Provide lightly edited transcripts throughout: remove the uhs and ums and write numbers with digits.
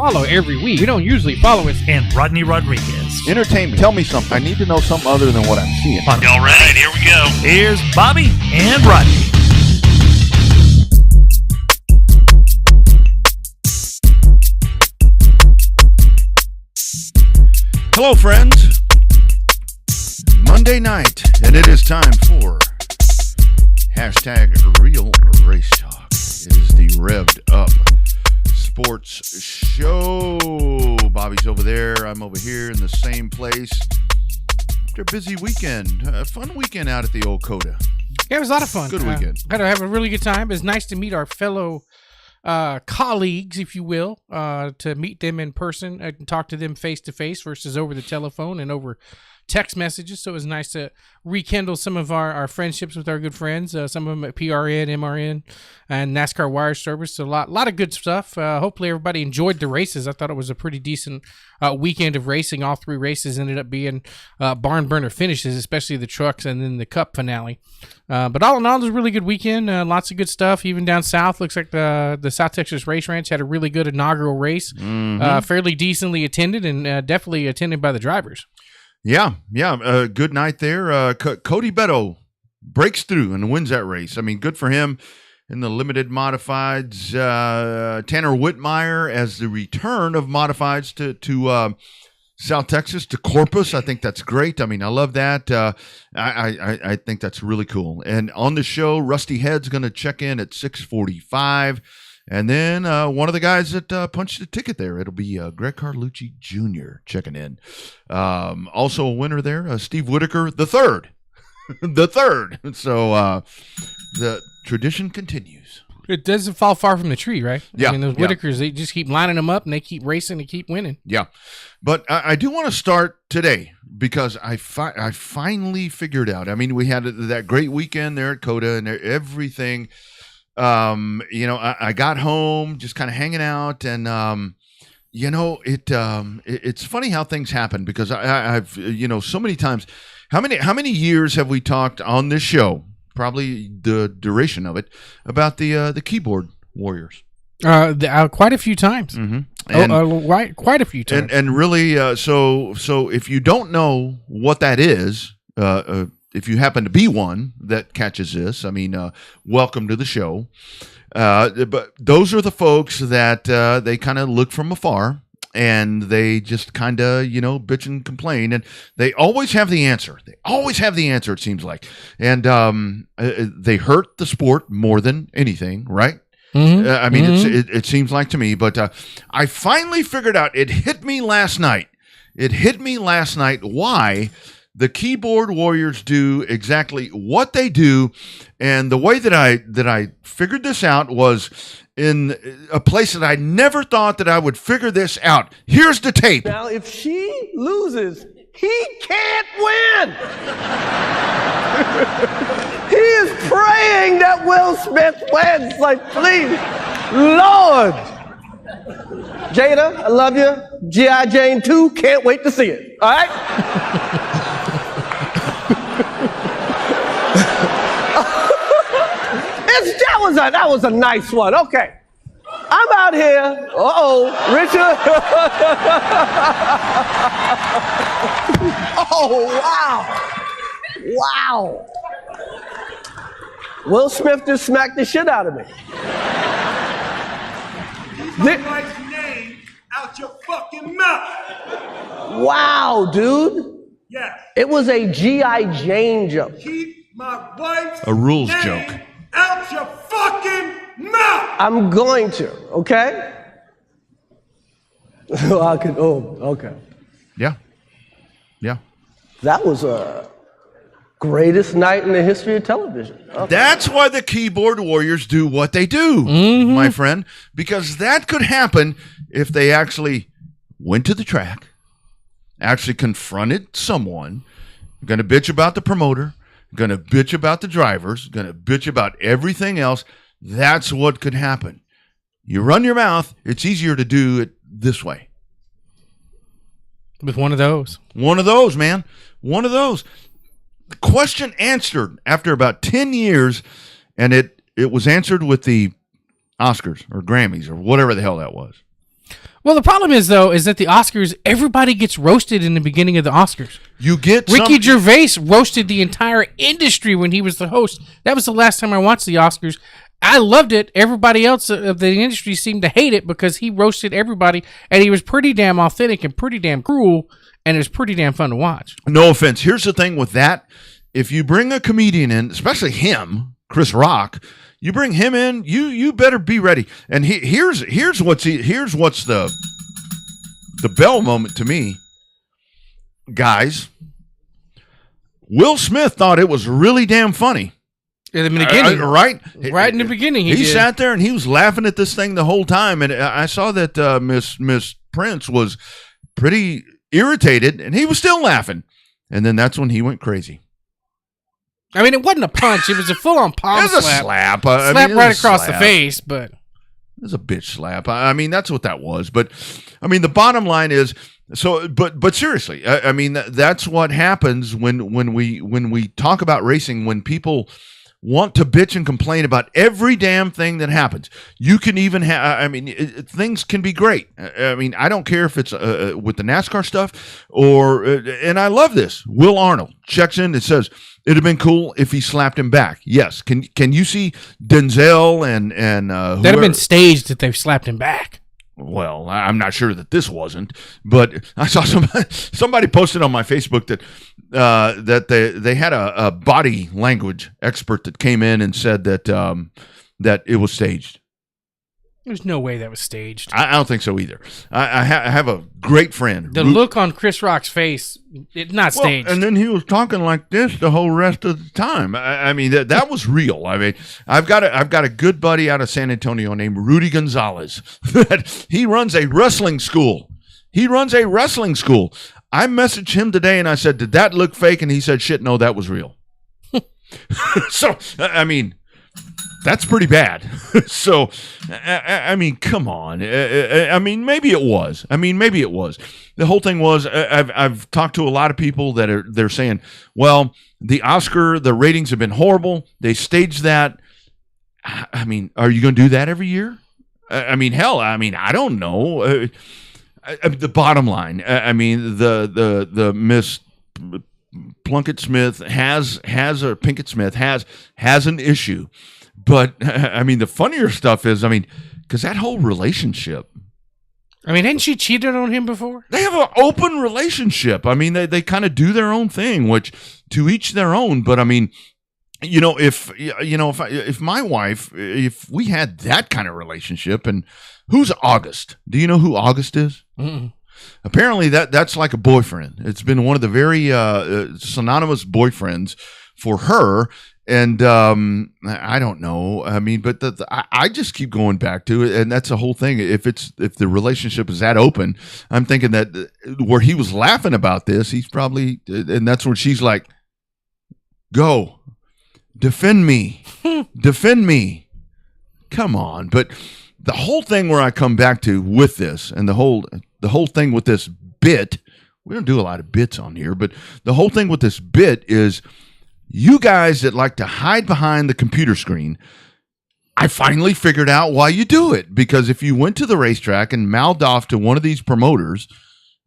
follow every week. We don't usually follow it. And Rodney Rodriguez. Entertainment. Tell me something. I need to know something other than what I'm seeing. All right, here we go. Here's Bobby and Rodney. Hello, friends. Monday night, and it is time for #Real Race Talk. It is the Revved Up Sports Show. Bobby's over there. I'm over here in the same place. After a busy weekend, a fun weekend out at the old Coda. Yeah, it was a lot of fun. Good weekend. Had to have a really good time. It was nice to meet our fellow colleagues, if you will, to meet them in person and talk to them face to face versus over the telephone and over text messages. So it was nice to rekindle some of our friendships with our good friends, some of them at PRN, MRN, and NASCAR Wire Service. So a lot of good stuff. Hopefully everybody enjoyed the races. I thought it was a pretty decent weekend of racing. All three races ended up being barn burner finishes, especially the trucks and then the Cup finale. But all in all, it was a really good weekend. Lots of good stuff. Even down south, looks like the South Texas Race Ranch had a really good inaugural race. Fairly decently attended and definitely attended by the drivers. Yeah. Good night there. Cody Beto breaks through and wins that race. I mean, good for him in the limited modifieds. Tanner Whitmire as the return of modifieds to South Texas, to Corpus. I think that's great. I mean, I love that. I think that's really cool. And on the show, Rusty Head's going to check in at 6:45. And then one of the guys that punched the ticket there, it'll be Greg Carlucci Jr. checking in. Also a winner there, Steve Whitaker, the third. The third. So the tradition continues. It doesn't fall far from the tree, right? Yeah. I mean, those Whitakers, they just keep lining them up and they keep racing and keep winning. Yeah. But I do want to start today because I finally figured out. I mean, we had that great weekend there at Coda and everything. I got home just kind of hanging out and, it's funny how things happen because I've so many times, how many years have we talked on this show, probably the duration of it, about the keyboard warriors? Quite a few times. Mm-hmm. And, quite a few times. And really, so if you don't know what that is, if you happen to be one that catches this, I mean, welcome to the show. But those are the folks that they kind of look from afar and they just kind of, bitch and complain. And they always have the answer. It seems like. And they hurt the sport more than anything, right? Mm-hmm. I mean, it seems like to me. But I finally figured out, it hit me last night why the keyboard warriors do exactly what they do. And the way that I figured this out was in a place that I never thought that I would figure this out. Here's the tape. Now, if she loses, he can't win. He is praying that Will Smith wins. Like, please, Lord. Jada, I love you. G.I. Jane 2, can't wait to see it. All right? That was a nice one. Okay. I'm out here. Richard. Wow. Will Smith just smacked the shit out of me. Keep my wife's name out your fucking mouth. Wow, dude. Yes. It was a G.I. Jane joke. Keep my wife's a rules name joke out your fucking mouth. I'm going to, okay? Okay. Yeah. That was a greatest night in the history of television. Okay. That's why the keyboard warriors do what they do, my friend, because that could happen if they actually went to the track, actually confronted someone, going to bitch about the promoter, going to bitch about the drivers, going to bitch about everything else. That's what could happen. You run your mouth, it's easier to do it this way. With one of those. One of those, man. One of those. The question answered after about 10 years, and it was answered with the Oscars or Grammys or whatever the hell that was. Well, the problem is that the Oscars, everybody gets roasted in the beginning of the Oscars. You get Ricky Gervais roasted the entire industry when he was the host. That was the last time I watched the Oscars. I loved it. Everybody else of the industry seemed to hate it because he roasted everybody, and he was pretty damn authentic and pretty damn cruel, and it was pretty damn fun to watch. No offense. Here's the thing with that. If you bring a comedian in, especially him, Chris Rock, you bring him in, you better be ready. And here's what's the bell moment to me, guys. Will Smith thought it was really damn funny. In the beginning, right in the beginning, he sat there and he was laughing at this thing the whole time. And I saw that Miss Prince was pretty irritated, and he was still laughing. And then that's when he went crazy. I mean, it wasn't a punch; it was a full-on palm slap. It was a slap. Slap right across the face, but it was a bitch slap. I mean, that's what that was. But I mean, the bottom line is. So, but seriously, I mean, that's what happens when we talk about racing. When people want to bitch and complain about every damn thing that happens, you can even have. I mean, things can be great. I mean, I don't care if it's with the NASCAR stuff or. And I love this. Will Arnold checks in. It says it'd have been cool if he slapped him back. Yes. Can you see Denzel and that'd have been staged if they've slapped him back. Well, I'm not sure that this wasn't, but I saw somebody posted on my Facebook that they had a body language expert that came in and said that it was staged. There's no way that was staged. I don't think so either. I have a great friend. The look on Chris Rock's face, it's not staged. And then he was talking like this the whole rest of the time. I mean, that was real. I mean, I've got a good buddy out of San Antonio named Rudy Gonzalez. He runs a wrestling school. I messaged him today and I said, "Did that look fake?" And he said, "Shit, no, that was real." So, I mean, that's pretty bad. So, I mean, come on. I mean, maybe it was. The whole thing was. I've talked to a lot of people they're saying, well, the ratings have been horrible. They staged that. I mean, are you going to do that every year? I mean, hell. I mean, I don't know. The bottom line. I mean, the Miss Plunkett Smith Pinkett Smith has an issue. But, I mean, the funnier stuff is, I mean, because that whole relationship. I mean, hadn't she cheated on him before? They have an open relationship. I mean, they kind of do their own thing, which to each their own. But, I mean, if my wife, if we had that kind of relationship, and who's August? Do you know who August is? Mm-mm. Apparently, that's like a boyfriend. It's been one of the very synonymous boyfriends for her. And I don't know. I mean, but I just keep going back to it, and that's the whole thing. If the relationship is that open, I'm thinking that where he was laughing about this, he's probably, and that's where she's like, "Go, defend me, defend me." Come on, but the whole thing where I come back to with this, and the whole thing with this bit, we don't do a lot of bits on here, but the whole thing with this bit is. You guys that like to hide behind the computer screen, I finally figured out why you do it. Because if you went to the racetrack and mouthed off to one of these promoters,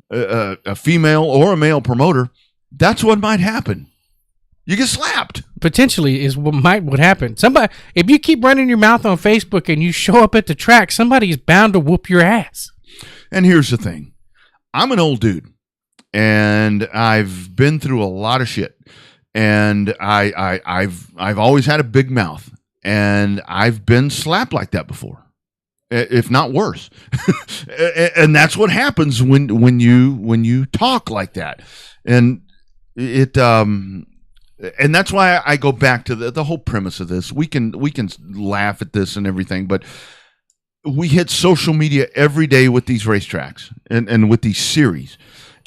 a female or a male promoter, that's what might happen. You get slapped. Potentially is what happen. Somebody, if you keep running your mouth on Facebook and you show up at the track, somebody is bound to whoop your ass. And here's the thing. I'm an old dude, and I've been through a lot of shit. And I've always had a big mouth, and I've been slapped like that before, if not worse. And that's what happens when you talk like that, and it and that's why I go back to the whole premise of this. We can laugh at this and everything, but we hit social media every day with these racetracks and with these series.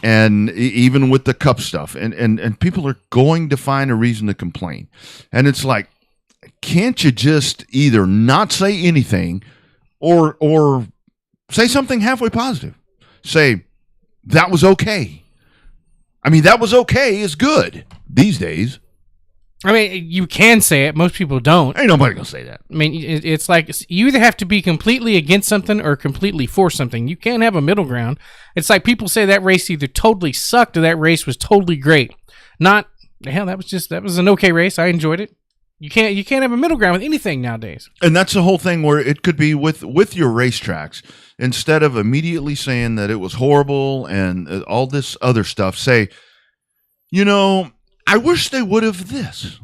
And even with the cup stuff, and people are going to find a reason to complain. And it's like, can't you just either not say anything or say something halfway positive? Say, that was okay. I mean, that was okay is good these days. I mean, you can say it. Most people don't. Ain't nobody gonna say that. I mean, it's like you either have to be completely against something or completely for something. You can't have a middle ground. It's like people say that race either totally sucked or that race was totally great. Not, hell, that was an okay race. I enjoyed it. You can't have a middle ground with anything nowadays. And that's the whole thing where it could be with your racetracks. Instead of immediately saying that it was horrible and all this other stuff, say, I wish they would have this.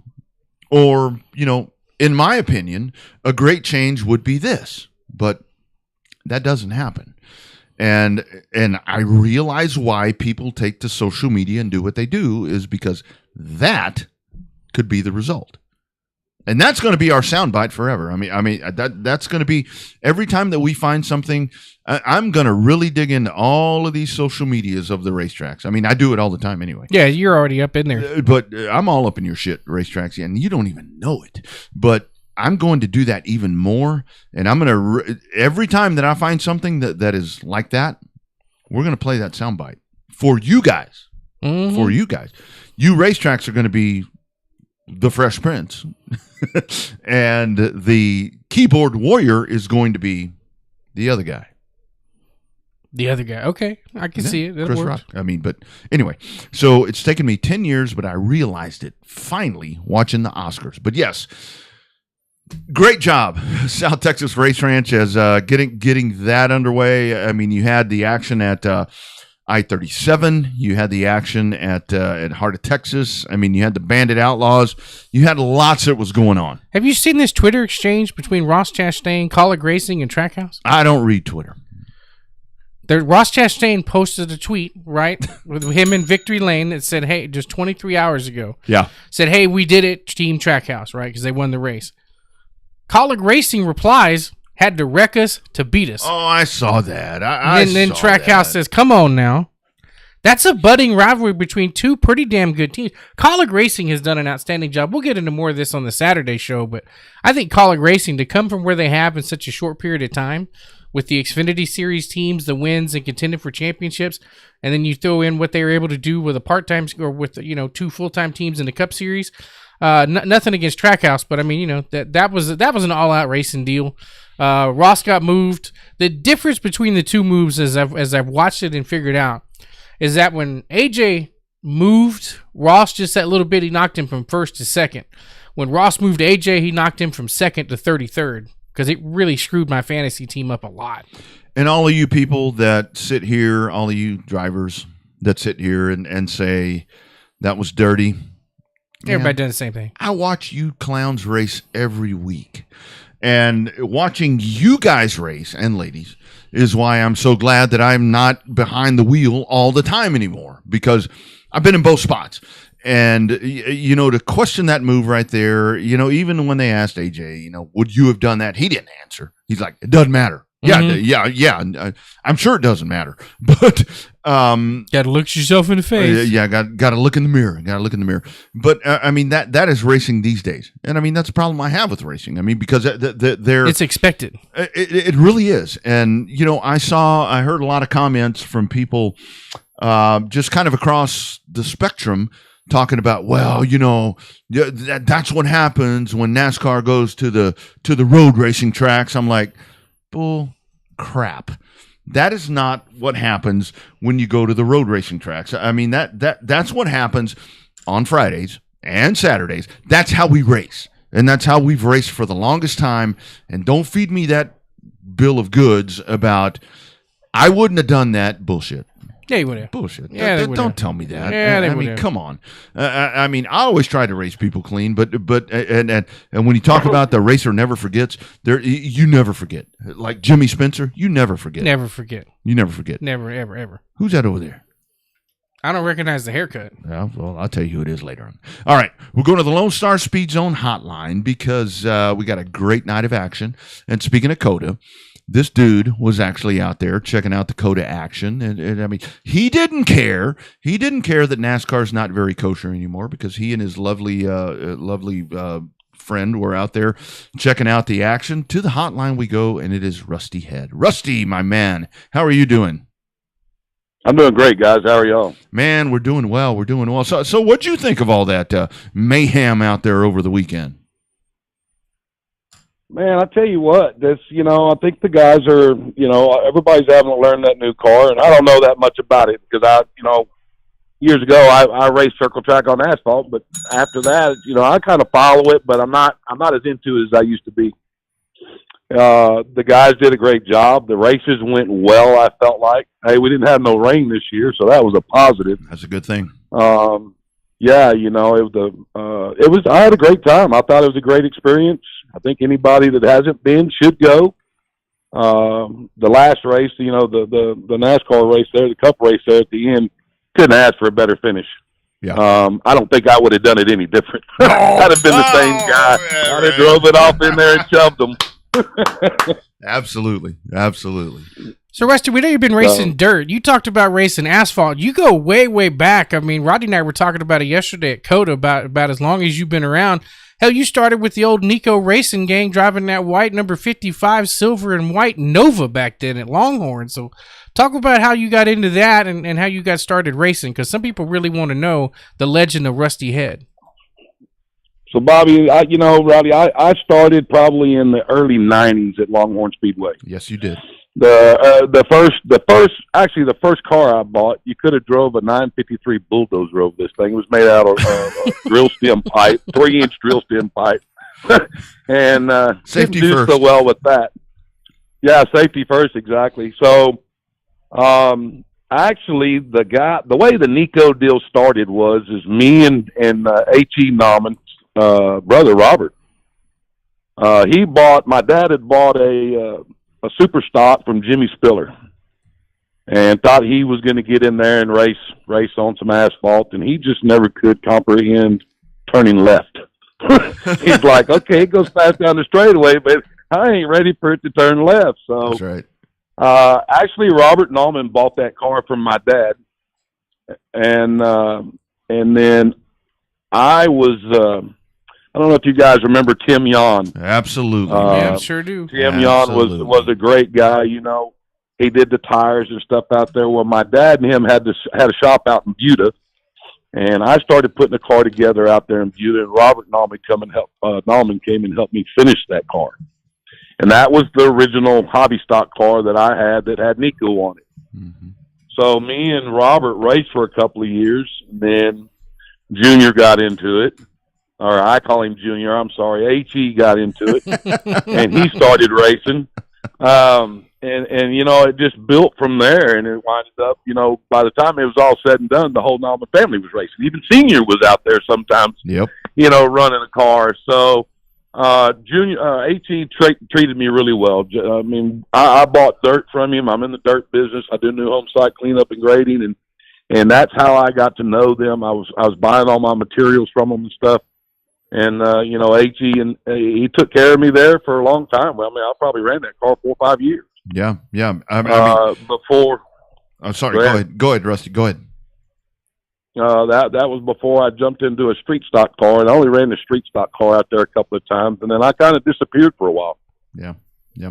Or, in my opinion, a great change would be this. But that doesn't happen. And I realize why people take to social media and do what they do is because that could be the result. And that's going to be our soundbite forever. I mean that's going to be every time that we find something. I'm going to really dig into all of these social medias of the racetracks. I mean, I do it all the time anyway. Yeah, you're already up in there. But I'm all up in your shit, racetracks, and you don't even know it. But I'm going to do that even more. And I'm going to every time that I find something that is like that, we're going to play that soundbite for you guys. Mm-hmm. For you guys, you racetracks are going to be the Fresh Prince. And the keyboard warrior is going to be the other guy. The other guy. Okay. I can see it. That Chris works. Rock. I mean, but anyway, so it's taken me 10 years, but I realized it finally watching the Oscars. But yes, great job, South Texas Race Ranch, as getting that underway. I mean, you had the action at I-37. You had the action at Heart of Texas. I mean, you had the Bandit Outlaws. You had lots that was going on. Have you seen this Twitter exchange between Ross Chastain, Colleague Racing, and Trackhouse? I don't read Twitter. Ross Chastain posted a tweet, right, with him in Victory Lane that said, hey, just 23 hours ago. Yeah. Said, hey, we did it, Team Trackhouse, right, because they won the race. Colleague Racing replies, had to wreck us to beat us. Oh, I saw that. And then Trackhouse says, come on now. That's a budding rivalry between two pretty damn good teams. Colleague Racing has done an outstanding job. We'll get into more of this on the Saturday show, but I think Colleague Racing, to come from where they have in such a short period of time, with the Xfinity Series teams, the wins, and contending for championships, and then you throw in what they were able to do with a part-time or with two full-time teams in the Cup Series. Nothing against Trackhouse, but I mean, that was an all-out racing deal. Ross got moved. The difference between the two moves, as I've watched it and figured out, is that when AJ moved Ross just that little bit, he knocked him from first to second. When Ross moved AJ, he knocked him from second to 33rd, because it really screwed my fantasy team up a lot. And all of you people that sit here, all of you drivers that sit here and say that was dirty. Everybody does the same thing. I watch you clowns race every week. And watching you guys race, and ladies, is why I'm so glad that I'm not behind the wheel all the time anymore, because I've been in both spots. And, to question that move right there, even when they asked AJ, would you have done that? He didn't answer. He's like, it doesn't matter. Mm-hmm. Yeah. I'm sure it doesn't matter. But got to look yourself in the face. Got to look in the mirror. But I mean, that is racing these days. And I mean, that's a problem I have with racing. I mean, because it's expected. It really is. And, I heard a lot of comments from people just kind of across the spectrum talking about, well, that's what happens when NASCAR goes to the road racing tracks. I'm like, bull crap. That is not what happens when you go to the road racing tracks. I mean, that's what happens on Fridays and Saturdays. That's how we race. And that's how we've raced for the longest time. And don't feed me that bill of goods about, I wouldn't have done that bullshit. Yeah, you would have. Bullshit. Yeah, don't tell me that. Yeah, I mean, come on. I mean, I always try to race people clean, but when you talk about the racer never forgets, you never forget. Like Jimmy Spencer, you never forget. Never forget. You never forget. Never, ever, ever. Who's that over there? I don't recognize the haircut. Yeah, well, I'll tell you who it is later on. All right, we're going to the Lone Star Speed Zone hotline because we got a great night of action. And speaking of COTA, this dude was actually out there checking out the COTA action. And I mean, he didn't care. He didn't care that NASCAR's not very kosher anymore, because he and his lovely friend were out there checking out the action. To the hotline we go, and it is Rusty Head. Rusty, my man, how are you doing? I'm doing great, guys. How are y'all? Man, we're doing well. We're doing well. So what'd you think of all that mayhem out there over the weekend? Man, I tell you what, I think the guys are, everybody's having to learn that new car, and I don't know that much about it because years ago I raced circle track on asphalt, but after that, I kind of follow it, but I'm not as into it as I used to be. The guys did a great job. The races went well, I felt like. Hey, we didn't have no rain this year, so that was a positive. That's a good thing. Yeah, I had a great time. I thought it was a great experience. I think anybody that hasn't been should go. The last race, the NASCAR race there, the Cup race there at the end, couldn't ask for a better finish. Yeah. I don't think I would have done it any different. I'd have been the same guy. I'd have drove it off in there and shoved them. Absolutely. So, Rusty, we know you've been racing dirt. You talked about racing asphalt. You go way, way back. I mean, Rodney and I were talking about it yesterday at COTA about as long as you've been around. Hell, you started with the old Nico Racing gang driving that white number 55 silver and white Nova back then at Longhorn. So talk about how you got into that and how you got started racing, because some people really want to know the legend of Rusty Head. So, Bobby, Roddy, I started probably in the early 90s at Longhorn Speedway. Yes, you did. The first car I bought, you could have drove a 953 Bulldozer over this thing. It was made out of drill stem pipe, 3-inch drill stem pipe, and safety didn't do first. so well with that. Yeah, safety first, exactly. So, actually, the way the Nico deal started is me and H.E. Nauman's brother Robert. My dad had bought a super stock from Jimmy Spiller and thought he was going to get in there and race on some asphalt, and he just never could comprehend turning left. He's like, okay, it goes fast down the straightaway, but I ain't ready for it to turn left. So that's right. Actually, Robert Nauman bought that car from my dad, and then I was I don't know if you guys remember Tim Yon. Absolutely. Yeah, sure do. Tim Yon was a great guy. He did the tires and stuff out there. Well, my dad and him had a shop out in Buda, and I started putting a car together out there in Buda. And Robert Nauman came and helped me finish that car, and that was the original hobby stock car that I had that had Nico on it. Mm-hmm. So me and Robert raced for a couple of years, and then Junior got into it. Or I call him Junior, I'm sorry. H.E. got into it, and he started racing. And it just built from there, and it winded up, by the time it was all said and done, the whole Nauman family was racing. Even Senior was out there sometimes, Yep. Running a car. So H.E. treated me really well. I mean, I bought dirt from him. I'm in the dirt business. I do new home site cleanup and grading, and that's how I got to know them. I was buying all my materials from them and stuff. And, H.E. and he took care of me there for a long time. Well, I mean, I probably ran that car 4 or 5 years. Yeah. Before. I'm sorry. Go ahead, Rusty. Go ahead. That was before I jumped into a street stock car, and I only ran the street stock car out there a couple of times, and then I kind of disappeared for a while. Yeah.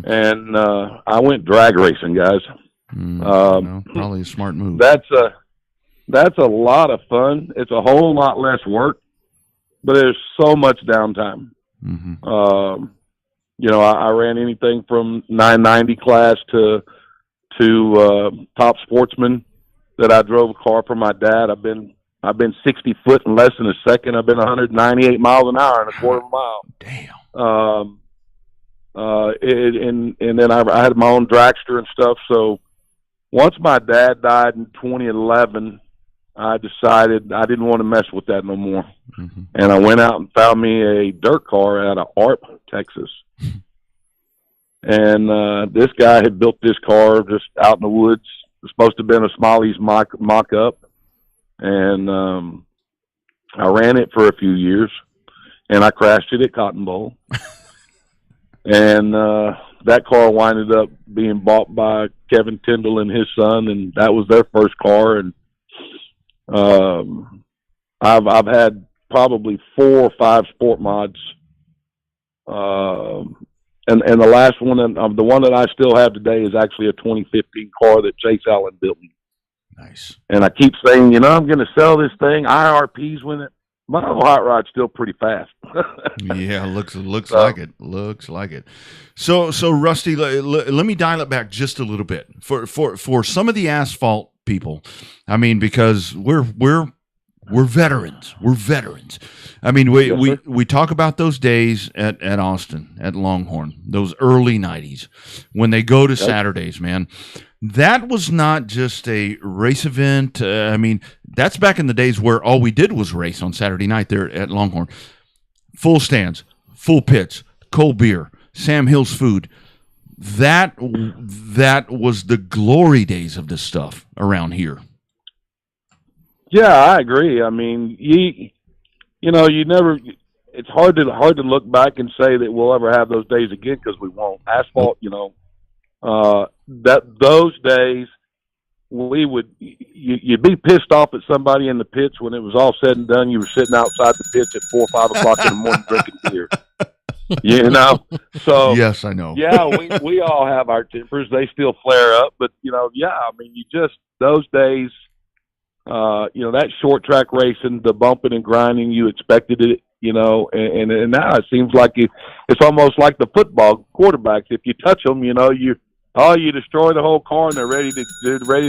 And I went drag racing, guys. Probably a smart move. That's a lot of fun. It's a whole lot less work, but there's so much downtime. Mm-hmm. I ran anything from 990 class to top sportsman that I drove a car for my dad. I've been 60 foot in less than a second. I've been 198 miles an hour in a quarter of a mile. Damn. And then I had my own dragster and stuff. So once my dad died in 2011, I decided I didn't want to mess with that no more. Mm-hmm. And I went out and found me a dirt car out of Arp, Texas. And this guy had built this car just out in the woods. It was supposed to have been a Smalley's mock-up. And I ran it for a few years, and I crashed it at Cotton Bowl. And that car winded up being bought by Kevin Tyndall and his son, and that was their first car. And I've had probably 4 or 5 sport mods. And the last one, the one that I still have today is actually a 2015 car that Chase Allen built me. Nice. And I keep saying, I'm going to sell this thing. IRP's with it. My old hot rod's still pretty fast. Yeah, looks like it. Looks like it. So Rusty, let me dial it back just a little bit for some of the asphalt people. I mean, because we're veterans. We're veterans. I mean, we talk about those days at Austin, at Longhorn, those early 90s when they go to Saturdays, man. That was not just a race event. I mean, that's back in the days where all we did was race on Saturday night there at Longhorn. Full stands, full pits, cold beer, Sam Hill's food. That was the glory days of this stuff around here. Yeah, I agree. I mean, you never. It's hard to look back and say that we'll ever have those days again because we won't. Asphalt, those days you'd be pissed off at somebody in the pits when it was all said and done. You were sitting outside the pits at 4 or 5 o'clock in the morning drinking beer. So yes, I know. Yeah, we all have our tempers. They still flare up, but I mean, those days. That short track racing, the bumping and grinding, you expected it, and now it seems like it's almost like the football quarterbacks. If you touch them, you destroy the whole car and they're ready to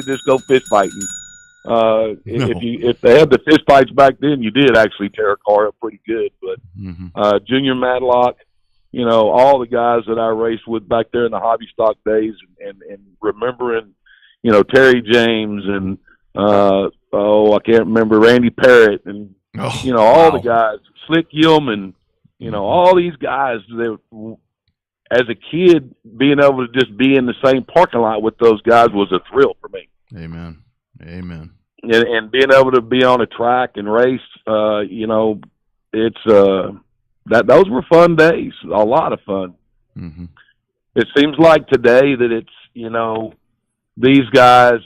just go fist fighting. No. If they had the fist fights back then, you did actually tear a car up pretty good. But Junior Matlock, all the guys that I raced with back there in the hobby stock days, and remembering, Terry James and I can't remember, Randy Parrott and all the guys, Slick Yillman, all these guys that as a kid being able to just be in the same parking lot with those guys was a thrill for me. Amen. And being able to be on a track and race, it's those were fun days, a lot of fun. Mm-hmm. It seems like today that it's these guys.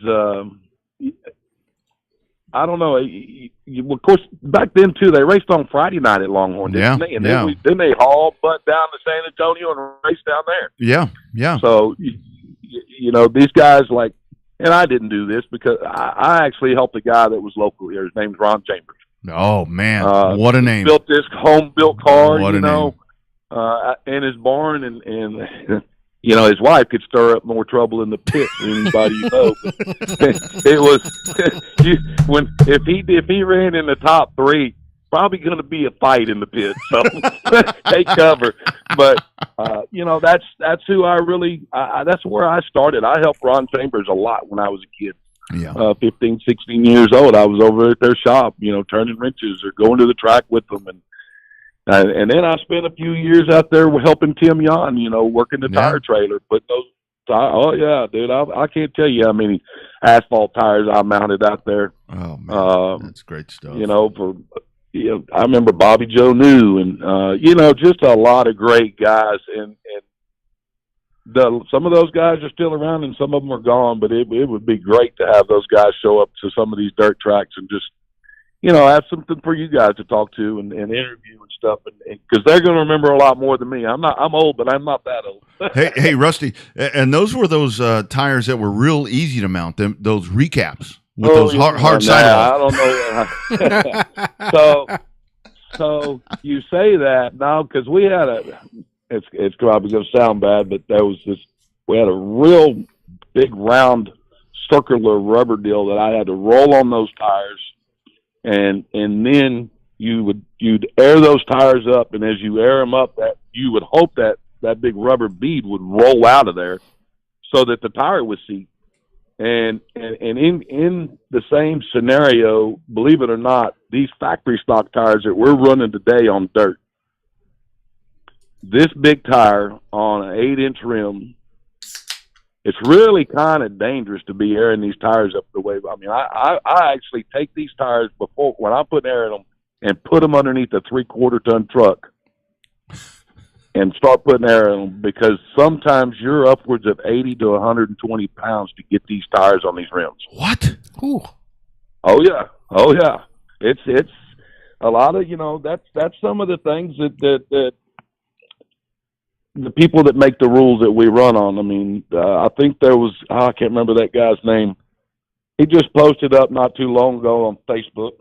I don't know. Of course, back then too, they raced on Friday night at Longhorn, didn't they? And then they hauled butt down to San Antonio and raced down there. Yeah. So, these guys and I didn't do this because I actually helped a guy that was local here. His name's Ron Chambers. Oh man, what a name! Built this home-built car, what a name. in his barn, and his wife could stir up more trouble in the pit than anybody It was if he ran in the top 3, probably going to be a fight in the pit. So take cover. But that's who I really. That's where I started. I helped Ron Chambers a lot when I was a kid. Yeah. 15, 16 years old. I was over at their shop, turning wrenches or going to the track with them, and then I spent a few years out there helping Tim Yon, working the tire trailer, putting those tires. Oh yeah, dude, I can't tell you how many asphalt tires I mounted out there. Oh man, that's great stuff. I remember Bobby Joe New, and just a lot of great guys, and some of those guys are still around, and some of them are gone. But it would be great to have those guys show up to some of these dirt tracks and just. Have something for you guys to talk to and interview and stuff, because they're going to remember a lot more than me. I'm old, but I'm not that old. hey, Rusty, and those were those tires that were real easy to mount. Those recaps with those hard sidewalls. I don't know. So you say that now because we had it's probably going to sound bad, but we had a real big round circular rubber deal that I had to roll on those tires. And then you'd air those tires up, and as you air them up, that you would hope that big rubber bead would roll out of there, so that the tire would seat. And in the same scenario, believe it or not, these factory stock tires that we're running today on dirt, this big tire on an 8-inch rim. It's really kind of dangerous to be airing these tires up the way. I mean, I actually take these tires before when I put air in them and put them underneath a 3/4-ton truck and start putting air in them, because sometimes you're upwards of 80 to 120 pounds to get these tires on these rims. What? Ooh. Oh yeah. It's a lot of that's some of the things that the people that make the rules that we run on. I mean, I think there was, I can't remember that guy's name. he just posted up not too long ago on Facebook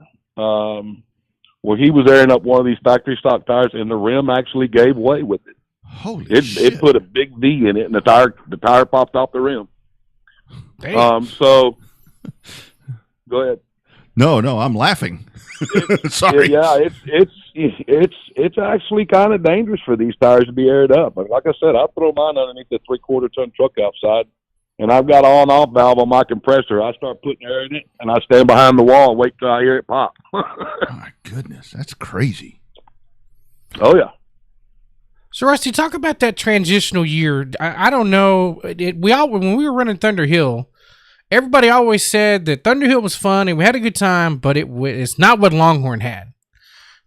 where he was airing up one of these factory stock tires, and the rim actually gave way with it. Holy shit! It put a big V in it, and the tire popped off the rim. Damn. So go ahead. No, I'm laughing. Sorry. Yeah, it's actually kind of dangerous for these tires to be aired up. But like I said, I throw mine underneath the 3/4 ton truck outside, and I've got an on-off valve on my compressor. I start putting air in it, and I stand behind the wall and wait till I hear it pop. Oh my goodness, that's crazy. Oh yeah. So Rusty, talk about that transitional year. I don't know. When we were running Thunder Hill, everybody always said that Thunder Hill was fun and we had a good time, but it's not what Longhorn had.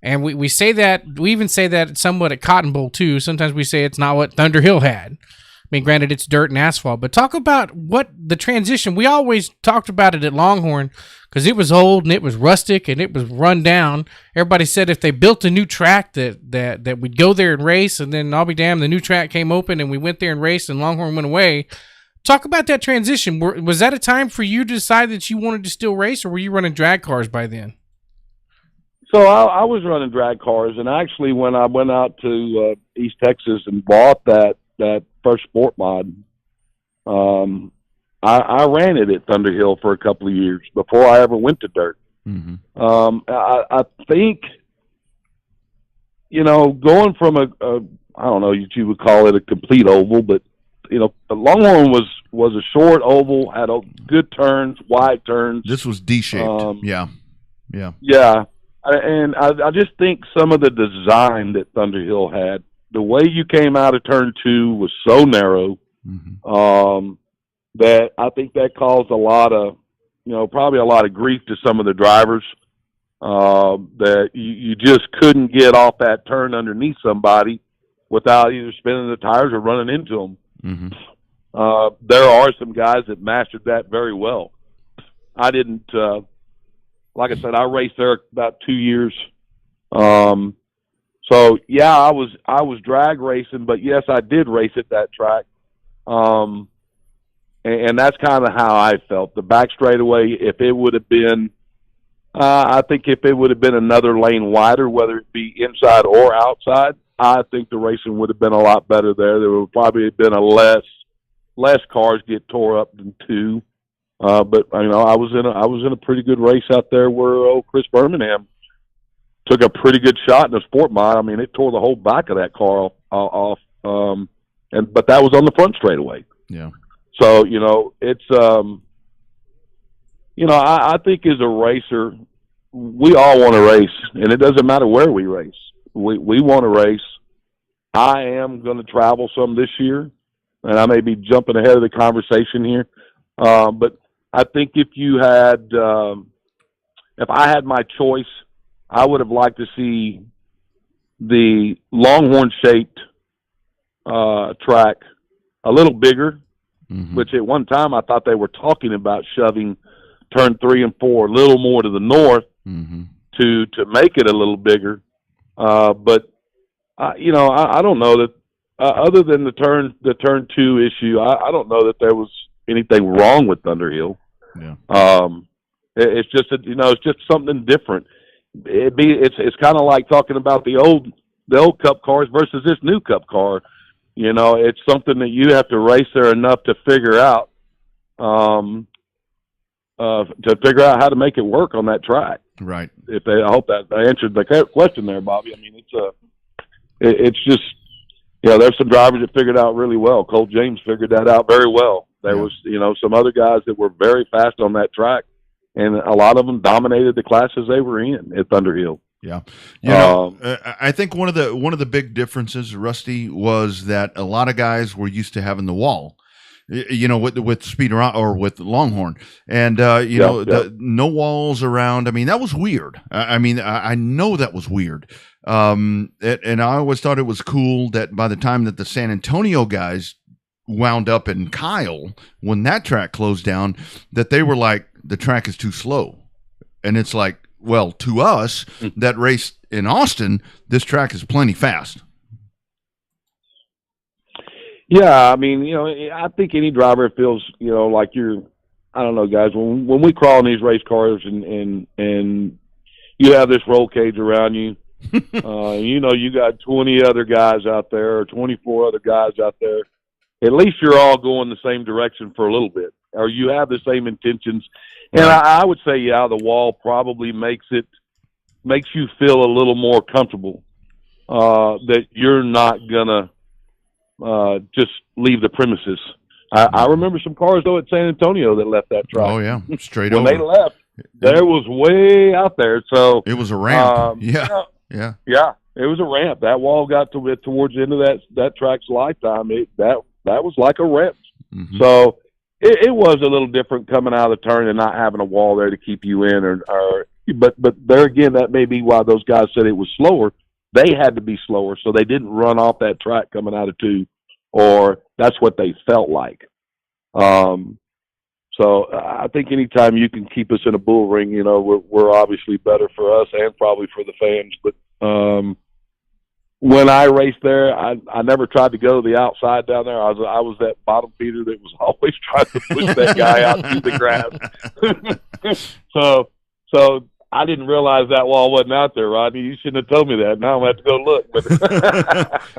And we say that, we even say that somewhat at Cotton Bowl too. Sometimes we say it's not what Thunder Hill had. I mean, granted, it's dirt and asphalt, but talk about what the transition. We always talked about it at Longhorn because it was old and it was rustic and it was run down. Everybody said if they built a new track that we'd go there and race, and then I'll be damned, the new track came open and we went there and raced and Longhorn went away. Talk about that transition. Was that a time for you to decide that you wanted to still race, or were you running drag cars by then? So I was running drag cars, and actually when I went out to East Texas and bought that first sport mod, I ran it at Thunder Hill for a couple of years before I ever went to dirt. Mm-hmm. I think, going from I don't know, you would call it a complete oval, but the Longhorn was a short oval, had good turns, wide turns. This was D-shaped. Yeah. And I just think some of the design that Thunder Hill had, the way you came out of turn 2 was so narrow, that I think that caused a lot of, probably a lot of grief to some of the drivers, that you just couldn't get off that turn underneath somebody without either spinning the tires or running into them. Mm-hmm. There are some guys that mastered that very well. I didn't, like I said, I raced there about 2 years. So yeah, I was drag racing, but yes, I did race at that track. And that's kind of how I felt. The back straightaway, if it would have been, I think if it would have been another lane wider, whether it be inside or outside, I think the racing would have been a lot better there. There would probably have been less cars get tore up than 2. But I was in a pretty good race out there where Chris Birmingham took a pretty good shot in the sport mod. I mean, it tore the whole back of that car off. But that was on the front straightaway. Yeah. So it's I think as a racer, we all want to race, and it doesn't matter where we race. We want to race. I am going to travel some this year, and I may be jumping ahead of the conversation here, but I think if I had my choice, I would have liked to see the Longhorn-shaped track a little bigger, which at one time I thought they were talking about shoving turn 3 and 4 a little more to the north to make it a little bigger. But I don't know that other than the turn 2 issue, I don't know that there was anything wrong with Thunder Hill. Yeah. It's just it's just something different. It's kind of like talking about the old Cup cars versus this new Cup car. It's something that you have to race there enough to figure out how to make it work on that track. Right. I hope that I answered the question there, Bobby. I mean, it's just there's some drivers that figured it out really well. Colt James figured that out very well. There was some other guys that were very fast on that track, and a lot of them dominated the classes they were in at Thunder Hill. Yeah, I think one of the big differences, Rusty, was that a lot of guys were used to having the wall, with Speed or with Longhorn, and no walls around. I mean, that was weird. I know that was weird, and I always thought it was cool that by the time that the San Antonio guys wound up in Kyle, when that track closed down, that they were like, the track is too slow, and it's like, well, to us that race in Austin, this track is plenty fast. Yeah, I mean, I think any driver feels, like you're I don't know, guys. When we crawl in these race cars and you have this roll cage around you, you know, you got 20 other guys out there or 24 other guys out there. At least you're all going the same direction for a little bit, or you have the same intentions. And I would say, yeah, the wall probably makes you feel a little more comfortable that you're not gonna just leave the premises. I remember some cars though at San Antonio that left that track. Oh yeah, straight when over. they left, there was way out there. So it was a ramp. Yeah. It was a ramp. That wall got towards the end of that track's lifetime. That was like a ramp. Mm-hmm. So it was a little different coming out of the turn and not having a wall there to keep you in. But there again, that may be why those guys said it was slower. They had to be slower, so they didn't run off that track coming out of 2, or that's what they felt like. So I think anytime you can keep us in a bull ring, you know, we're obviously better for us and probably for the fans. But when I raced there, I never tried to go to the outside down there. I was that bottom feeder that was always trying to push that guy out through the grass. So I didn't realize that wall wasn't out there, Rodney. You shouldn't have told me that. Now I'm going to have to go look. But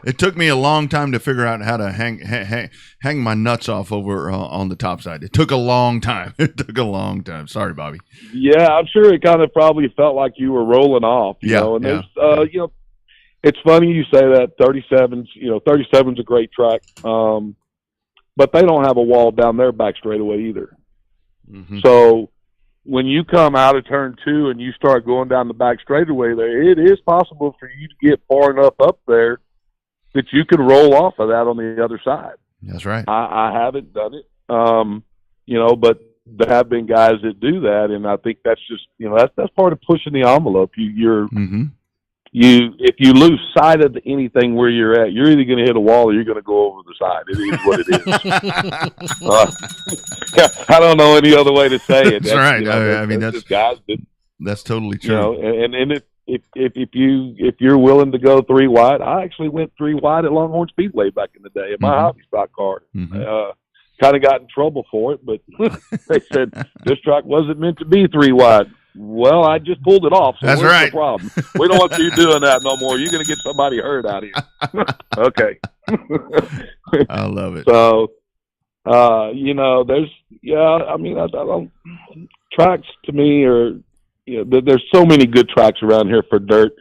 it took me a long time to figure out how to hang my nuts off over on the top side. It took a long time. Sorry, Bobby. Yeah, I'm sure it kind of probably felt like you were rolling off. You know, and there's, you know, it's funny you say that. 37's a great track, but they don't have a wall down their back straightaway either. Mm-hmm. So when you come out of turn 2 and you start going down the back straightaway there, it is possible for you to get far enough up there that you can roll off of that on the other side. That's right. I haven't done it, you know, but there have been guys that do that, and I think that's just, you know, that's part of pushing the envelope. If you lose sight of anything where you're at, you're either going to hit a wall or you're going to go over the side. It is what it is. I don't know any other way to say it. That's right. You know, I mean, that's just guys that, that's totally true. You know, and if you're willing to go 3 wide, I actually went 3 wide at Longhorn Speedway back in the day in my hobby stock car. Kind of got in trouble for it, but they said this track wasn't meant to be 3 wide. Well, I just pulled it off. So that's where's right. the problem? We don't want you doing that no more. You're going to get somebody hurt out here. Okay. I love it. So, you know, I mean, I don't, tracks to me are, you know, there's so many good tracks around here for dirt.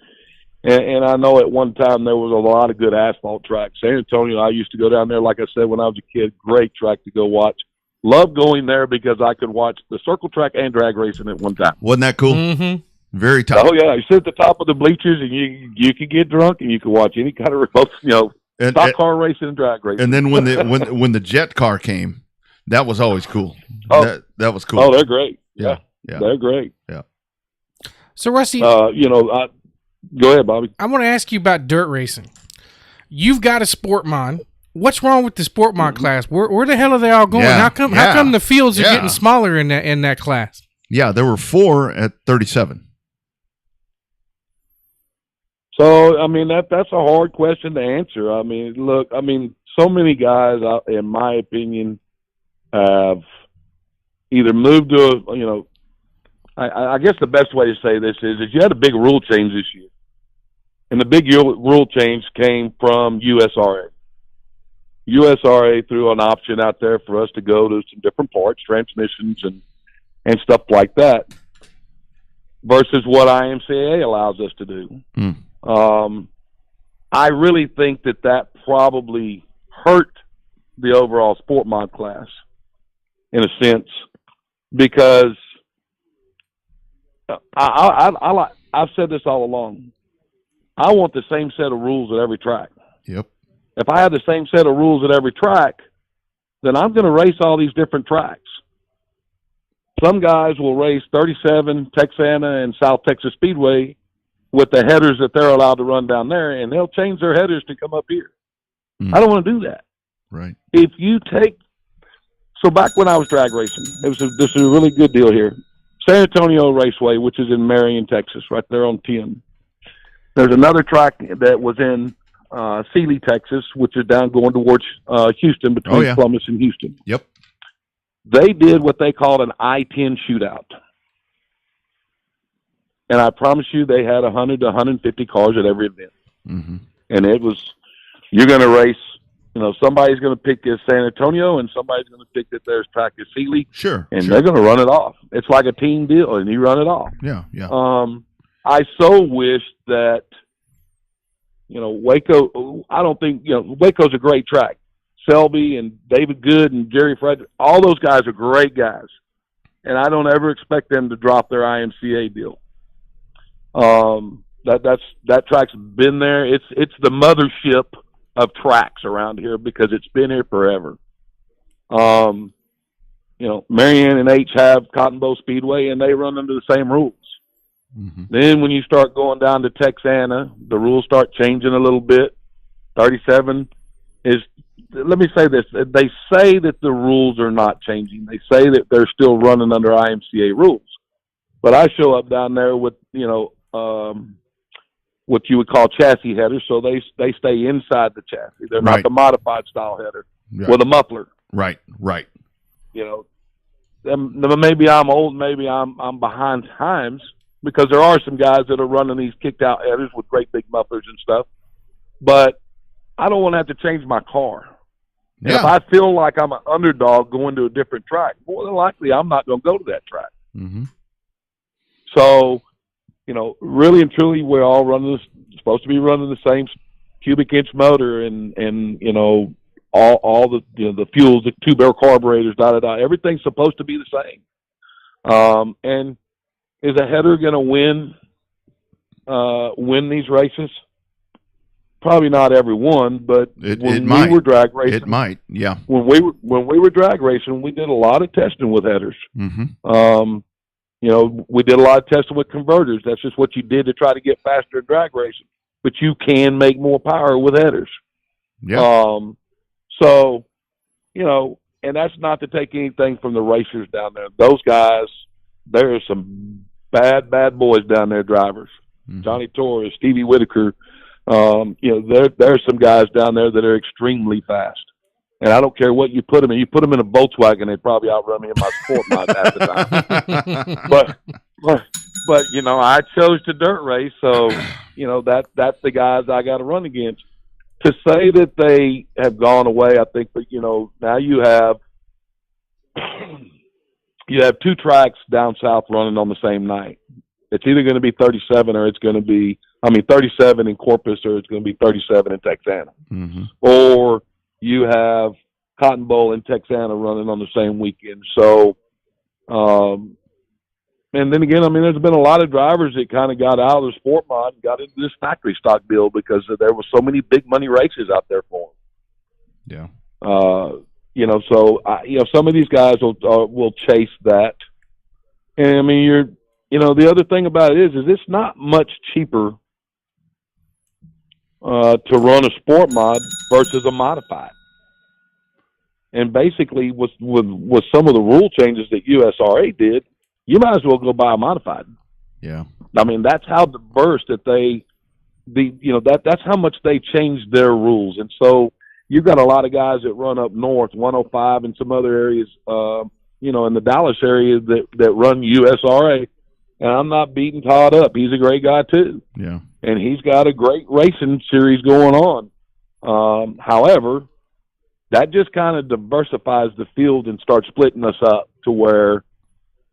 And I know at one time there was a lot of good asphalt tracks. San Antonio, I used to go down there, like I said, when I was a kid. Great track to go watch. Loved going there because I could watch the circle track and drag racing at one time. Wasn't that cool? Mm-hmm. Very tough. Oh yeah, you sit at the top of the bleachers and you could get drunk and you could watch any kind of remote, you know, stock car racing and drag racing. And then when the jet car came, that was always cool. Oh, that was cool. Oh, they're great. Yeah. They're great. Yeah. So Rusty, you know, go ahead, Bobby. I want to ask you about dirt racing. You've got a Sportmon. What's wrong with the Sportmon class? Where the hell are they all going? Yeah, How come the fields are yeah. getting smaller in that class? Yeah, there were 4 at 37. So, I mean, that's a hard question to answer. I mean, look, so many guys, in my opinion, have either moved to, you know, I guess the best way to say this is you had a big rule change this year. And the big rule change came from USRA. USRA threw an option out there for us to go to some different parts, transmissions and stuff like that, versus what IMCA allows us to do. I really think that probably hurt the overall Sportmon class in a sense, because I've said this all along. I want the same set of rules at every track. Yep. If I have the same set of rules at every track, then I'm going to race all these different tracks. Some guys will race 37, Texana, and South Texas Speedway with the headers that they're allowed to run down there, and they'll change their headers to come up here. I don't want to do that. Right. If you take – so back when I was drag racing, this is a really good deal here. San Antonio Raceway, which is in Marion, Texas, right there on 10. There's another track that was in Sealy, Texas, which is down going towards Houston, between Columbus and Houston. Yep. They did what they called an I-10 shootout. And I promise you they had 100 to 150 cars at every event. Mm-hmm. And it was, you're going to race, somebody's going to pick this San Antonio and somebody's going to pick that there's track is Sealy. Sure. And they're going to run it off. It's like a team deal, and you run it off. Yeah, yeah. I so wish that, Waco, I don't think, Waco's a great track. Selby and David Good and Jerry Frederick, all those guys are great guys. And I don't ever expect them to drop their IMCA deal. That track's been there. It's the mothership of tracks around here because it's been here forever. Marianne and H have Cotton Bowl Speedway, and they run under the same rules. Mm-hmm. Then when you start going down to Texana, the rules start changing a little bit. 37 is, let me say this, they say that the rules are not changing. They say that they're still running under IMCA rules. But I show up down there with, what you would call chassis headers, so they stay inside the chassis. They're not the modified style header with a muffler. Right. Maybe I'm old, maybe I'm behind times, because there are some guys that are running these kicked out headers with great big mufflers and stuff. But I don't want to have to change my car. Yeah. And if I feel like I'm an underdog going to a different track, more than likely I'm not going to go to that track. Mm-hmm. So, really and truly, we're all supposed to be running the same cubic inch motor and all the fuels, the 2-barrel carburetors, everything's supposed to be the same. And is a header going to win these races? Probably not every one, but when we were drag racing, it might. Yeah. When we were drag racing, we did a lot of testing with headers. Mm-hmm. We did a lot of testing with converters. That's just what you did to try to get faster in drag racing. But you can make more power with headers. Yeah. So, and that's not to take anything from the racers down there. Those guys, there are some bad boys down there, drivers. Mm-hmm. Johnny Torres, Stevie Whitaker. There's some guys down there that are extremely fast. And I don't care what you put them in. You put them in a Volkswagen, they'd probably outrun me in my sport mod at the time. but I chose to dirt race, so that's the guys I got to run against. To say that they have gone away, I think that now you have two tracks down south running on the same night. It's either going to be 37 or it's going to be 37 in Corpus, or it's going to be 37 in Texana. Mm-hmm. Or you have Cotton Bowl and Texana running on the same weekend. So, and then again, there's been a lot of drivers that kind of got out of the sport mod and got into this factory stock deal because there were so many big money races out there for them. Yeah. So some of these guys will chase that. And the other thing about it is it's not much cheaper to run a sport mod versus a modified. And basically, with some of the rule changes that USRA did, you might as well go buy a modified. Yeah. That's how diverse that that's how much they changed their rules. And so you've got a lot of guys that run up north, 105 and some other areas, in the Dallas area that run USRA. And I'm not beating Todd up. He's a great guy too. Yeah. And he's got a great racing series going on. However, that just kind of diversifies the field and starts splitting us up to where,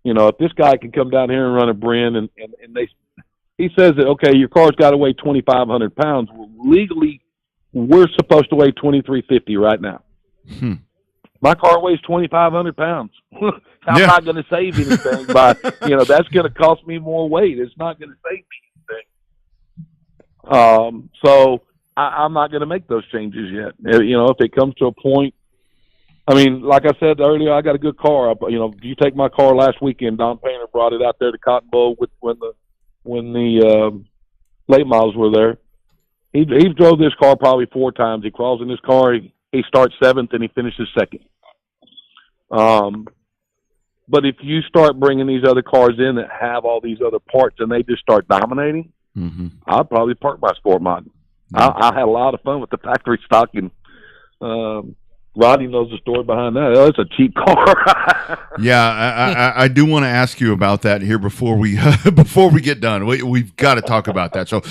if this guy can come down here and run a Brin and he says that, okay, your car's got to weigh 2,500 pounds. Well, legally, we're supposed to weigh 2,350 right now. My car weighs 2,500 pounds. I'm not going to save anything by, that's going to cost me more weight. It's not going to save me anything. So I'm not going to make those changes yet. If it comes to a point, like I said earlier, I got a good car. You take my car last weekend, Don Painter brought it out there to Cotton Bowl when the late models were there. He drove this car probably 4 times. He crawls in his car. He starts 7th and he finishes 2nd. But if you start bringing these other cars in that have all these other parts and they just start dominating, mm-hmm. I'd probably park my sport mod. Mm-hmm. I had a lot of fun with the factory stock, and Rodney knows the story behind that. Oh, it's a cheap car. Yeah, I do want to ask you about that here before we get done. We've got to talk about that. So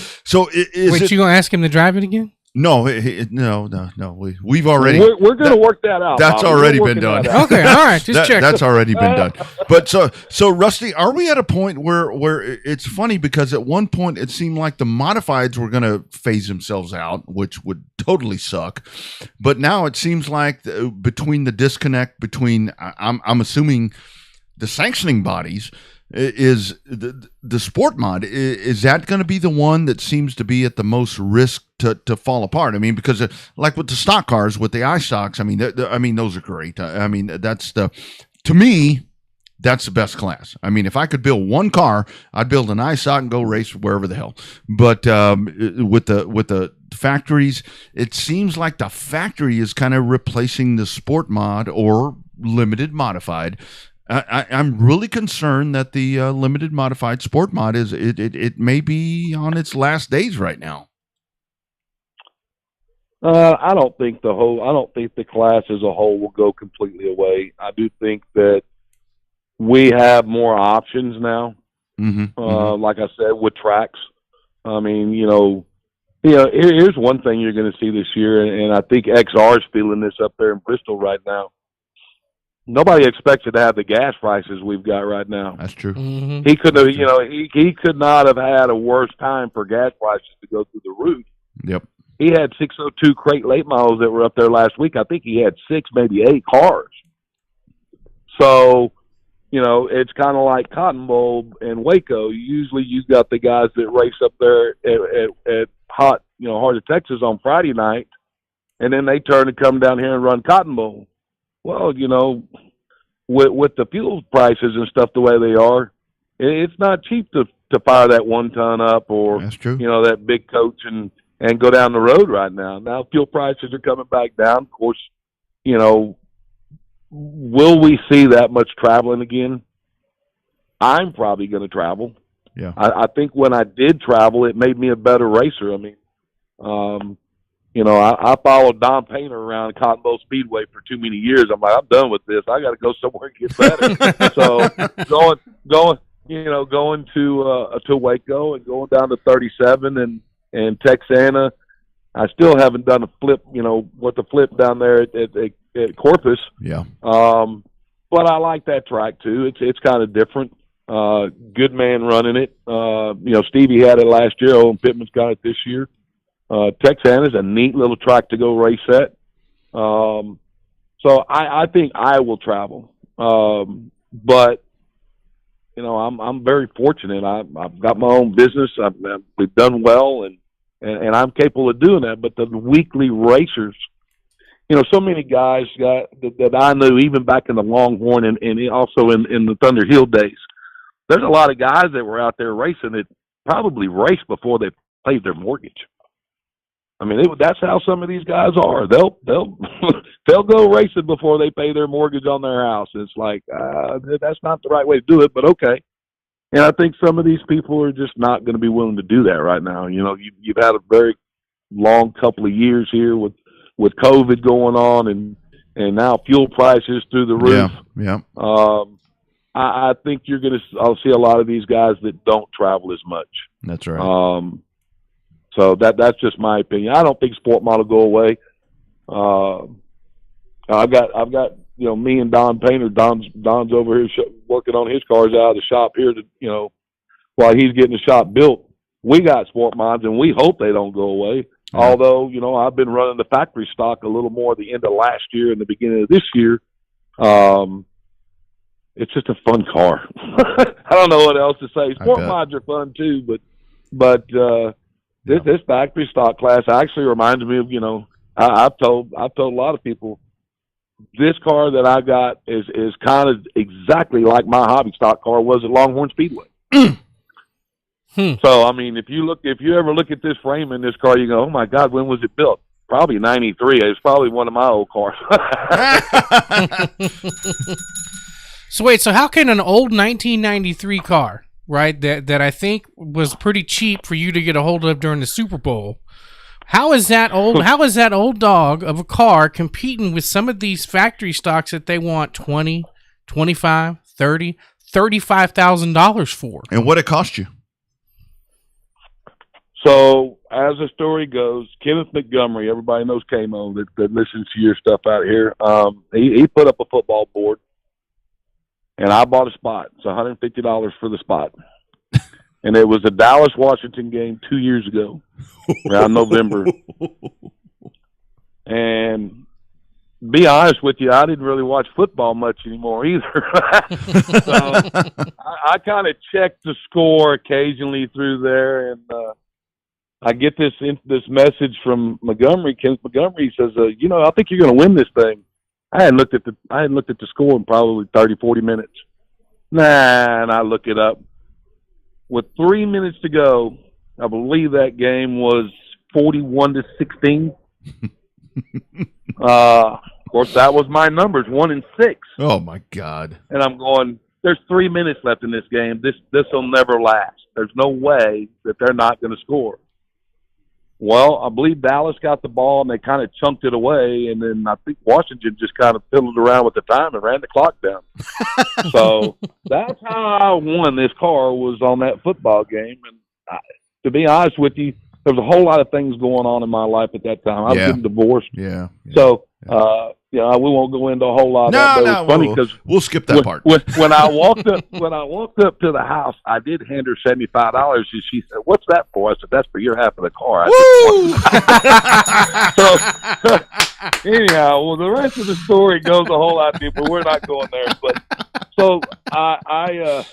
is Wait, it, you gonna ask him to drive it again? no, no. We've already. We're going to work that out. That's Bobby. already We're been working done. that out. Okay, all right, just check. That's already been done. But so Rusty, are we at a point where it's funny because at one point it seemed like the modifieds were going to phase themselves out, which would totally suck. But now it seems like between the disconnect between I'm assuming the sanctioning bodies is the sport mod, is that going to be the one that seems to be at the most risk to fall apart? I mean, because like with the stock cars, with the iStocks, I mean, those are great. I mean, to me, that's the best class. I mean, if I could build one car, I'd build an iStock and go race wherever the hell. But with the factories, it seems like the factory is kind of replacing the sport mod or limited modified. I'm really concerned that the limited modified sport mod it may be on its last days right now. I don't think the class as a whole will go completely away. I do think that we have more options now. Like I said, with tracks. I mean, here's one thing you're going to see this year, and I think XR is feeling this up there in Bristol right now. Nobody expected to have the gas prices we've got right now. That's true. Mm-hmm. He could have, he could not have had a worse time for gas prices to go through the roof. Yep. He had 602 crate late models that were up there last week. I think he had 6, maybe 8 cars. So, it's kind of like Cotton Bowl and Waco. Usually you've got the guys that race up there at hot, Heart of Texas on Friday night, and then they turn and come down here and run Cotton Bowl. Well, with the fuel prices and stuff the way they are, it's not cheap to fire that 1 ton up or, that's true. That big coach and go down the road right now. Now fuel prices are coming back down. Of course, will we see that much traveling again? I'm probably going to travel. Yeah. I think when I did travel, it made me a better racer. I mean, I followed Don Painter around Cotton Bowl Speedway for too many years. I'm like, I'm done with this. I got to go somewhere and get better. So going to Waco and going down to 37 and Texana. I still haven't done a flip, what the flip down there at Corpus. Yeah. But I like that track too. It's kind of different. Good man running it. Stevie had it last year. Owen Pittman's got it this year. Texana is a neat little track to go race at. So I think I will travel. But I'm very fortunate. I've got my own business. We've done well, and I'm capable of doing that. But the weekly racers, so many guys that I knew even back in the Longhorn and also in the Thunder Hill days. There's a lot of guys that were out there racing that probably raced before they paid their mortgage. I mean, that's how some of these guys are. They'll go racing before they pay their mortgage on their house. It's like that's not the right way to do it, but okay. And I think some of these people are just not going to be willing to do that right now. You've had a very long couple of years here with COVID going on, and now fuel prices through the roof. Yeah. I think I'll see a lot of these guys that don't travel as much. That's right. So that's just my opinion. I don't think sport mod will go away. I've got me and Don Painter. Don's over here working on his cars out of the shop here to while he's getting the shop built. We got sport mods and we hope they don't go away. Yeah. Although I've been running the factory stock a little more at the end of last year and the beginning of this year. It's just a fun car. I don't know what else to say. Sport mods are fun too, but this factory stock class actually reminds me of I've told a lot of people this car that I got is kind of exactly like my hobby stock car was at Longhorn Speedway. So I mean, if you ever look at this frame in this car, you go, oh my God, when was it built? Probably 93. It's probably one of my old cars. So wait, so how can an old 1993 car, right, that I think was pretty cheap for you to get a hold of during the Super Bowl, How is that old dog of a car competing with some of these factory stocks that they want $20,000, $25,000, $30,000, $35,000 for? And what it cost you? So, as the story goes, Kenneth Montgomery, everybody knows Kamo that listens to your stuff out here. He put up a football board, and I bought a spot. It's $150 for the spot. And it was a Dallas-Washington game 2 years ago, around November. And be honest with you, I didn't really watch football much anymore either. So I kind of checked the score occasionally through there, and I get this message from Montgomery, Kenneth Montgomery. He says, I think you're going to win this thing. I hadn't looked at the score in probably 30, 40 minutes. And I look it up. With 3 minutes to go, I believe that game was 41-16. Of course, that was my numbers, 1 and 6. Oh my God! And I'm going, there's 3 minutes left in this game. This will never last. There's no way that they're not going to score. Well, I believe Dallas got the ball, and they kind of chunked it away, and then I think Washington just kind of fiddled around with the time and ran the clock down. So that's how I won this car, was on that football game. And to be honest with you, there was a whole lot of things going on in my life at that time. I was getting divorced. Yeah. So, we won't go into a whole lot of that. But it was funny because we'll skip that part. When I walked up to the house, I did hand her $75, and she said, "What's that for?" I said, "That's for your half of the car." So anyhow, well, the rest of the story goes a whole lot deeper. We're not going there, but so I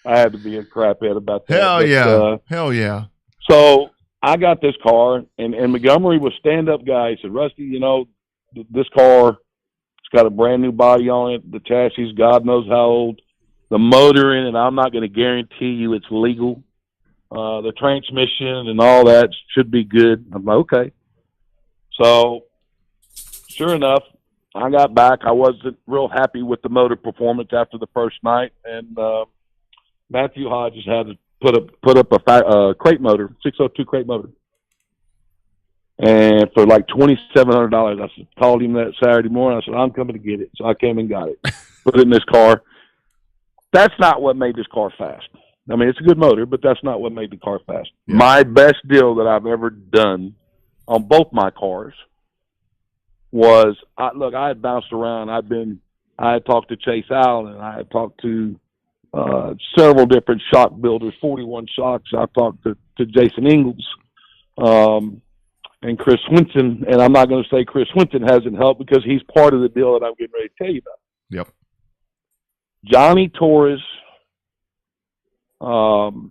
had to be a craphead about that. Hell yeah. So I got this car, and Montgomery was stand-up guy. He said, "Rusty, this car, it's got a brand new body on it. The chassis, God knows how old. The motor in it, I'm not going to guarantee you it's legal. The transmission and all that should be good." I'm like, okay. So, sure enough, I got back. I wasn't real happy with the motor performance after the first night, and Matthew Hodges had to put up a crate motor, 602 crate motor. And for like $2,700, I called him that Saturday morning. I said, "I'm coming to get it." So I came and got it, put it in this car. That's not what made this car fast. I mean, it's a good motor, but that's not what made the car fast. Yeah. My best deal that I've ever done on both my cars was, I had bounced around. I had talked to Chase Allen. I had talked to several different shock builders, 41 Shocks. I talked to Jason Ingalls. And Chris Swinson, and I'm not going to say Chris Swinson hasn't helped because he's part of the deal that I'm getting ready to tell you about. Yep. Johnny Torres was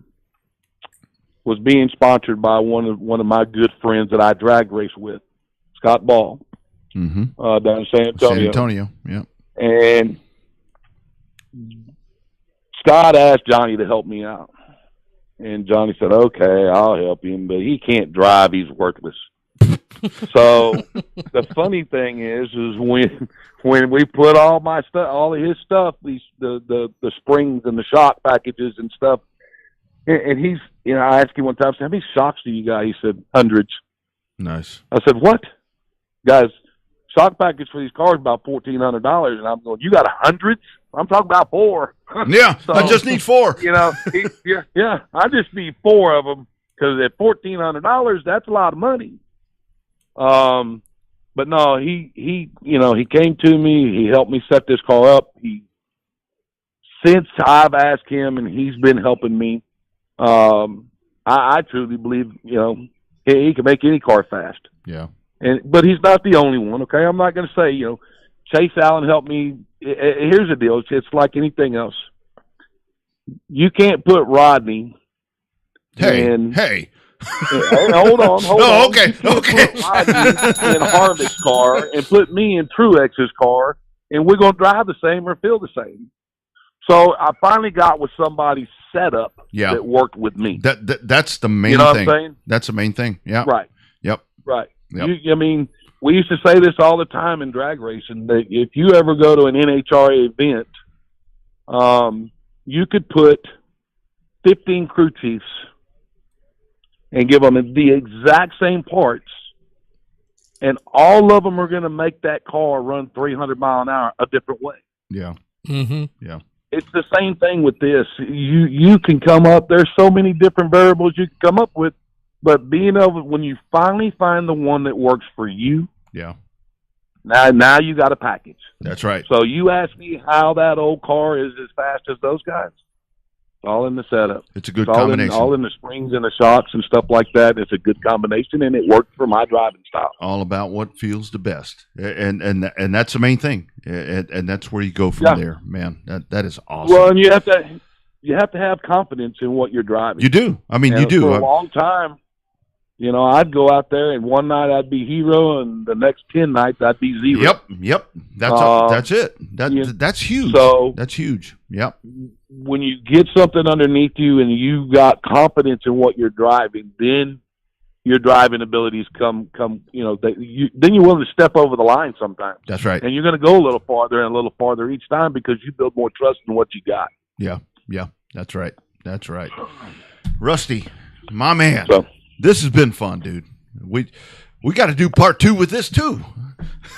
being sponsored by one of my good friends that I drag race with, Scott Ball, down in San Antonio. San Antonio, yeah. And Scott asked Johnny to help me out. And Johnny said, "Okay, I'll help him, but he can't drive. He's worthless." So the funny thing is when we put all my stuff, all of his stuff, the springs and the shock packages and stuff, and he's, I asked him one time, I said, "How many shocks do you got?" He said, "Hundreds." Nice. I said, "What, guys? Shock package for these cars about $1,400, and I'm going, "You got hundreds?" I'm talking about 4. Yeah, so, I just need 4. I just need 4 of them because at $1,400, that's a lot of money. But no, he came to me. He helped me set this car up. Since I've asked him, and he's been helping me, I truly believe, he can make any car fast. Yeah. But he's not the only one. Okay, I'm not going to say Chase Allen helped me. Here's the deal. It's like anything else. You can't put Rodney. Hey. Hold on. Okay. Put Rodney in Harvick's car and put me in Truex's car, and we're going to drive the same or feel the same. So I finally got with somebody's setup that worked with me. That's the main thing. What I'm saying? That's the main thing. Yeah. Right. Yep. Right. Yep. We used to say this all the time in drag racing, that if you ever go to an NHRA event, you could put 15 crew chiefs and give them the exact same parts, and all of them are going to make that car run 300 mile an hour a different way. Yeah. Mm-hmm. Yeah. It's the same thing with this. You can come up. There's so many different variables you can come up with, but being able, when you finally find the one that works for you, Yeah. now you got a package. That's right. So you ask me how that old car is as fast as those guys. It's all in the setup. It's a good It's combination. all in the springs and the shocks and stuff like that. It's a good combination, and it worked for my driving style. All about what feels the best, and that's the main thing, and that's where you go from there, man. That is awesome. Well, and you have to have confidence in what you're driving. You do. I mean, and you do. For a long time, I'd go out there, and one night I'd be hero, and the next 10 nights I'd be zero. Yep. That's it. That's huge. So that's huge. Yep. When you get something underneath you and you got confidence in what you're driving, then your driving abilities come. Then you're willing to step over the line sometimes. That's right. And you're going to go a little farther and a little farther each time because you build more trust in what you got. Yeah. That's right. Rusty, my man. So, this has been fun, dude. We got to do part 2 with this too.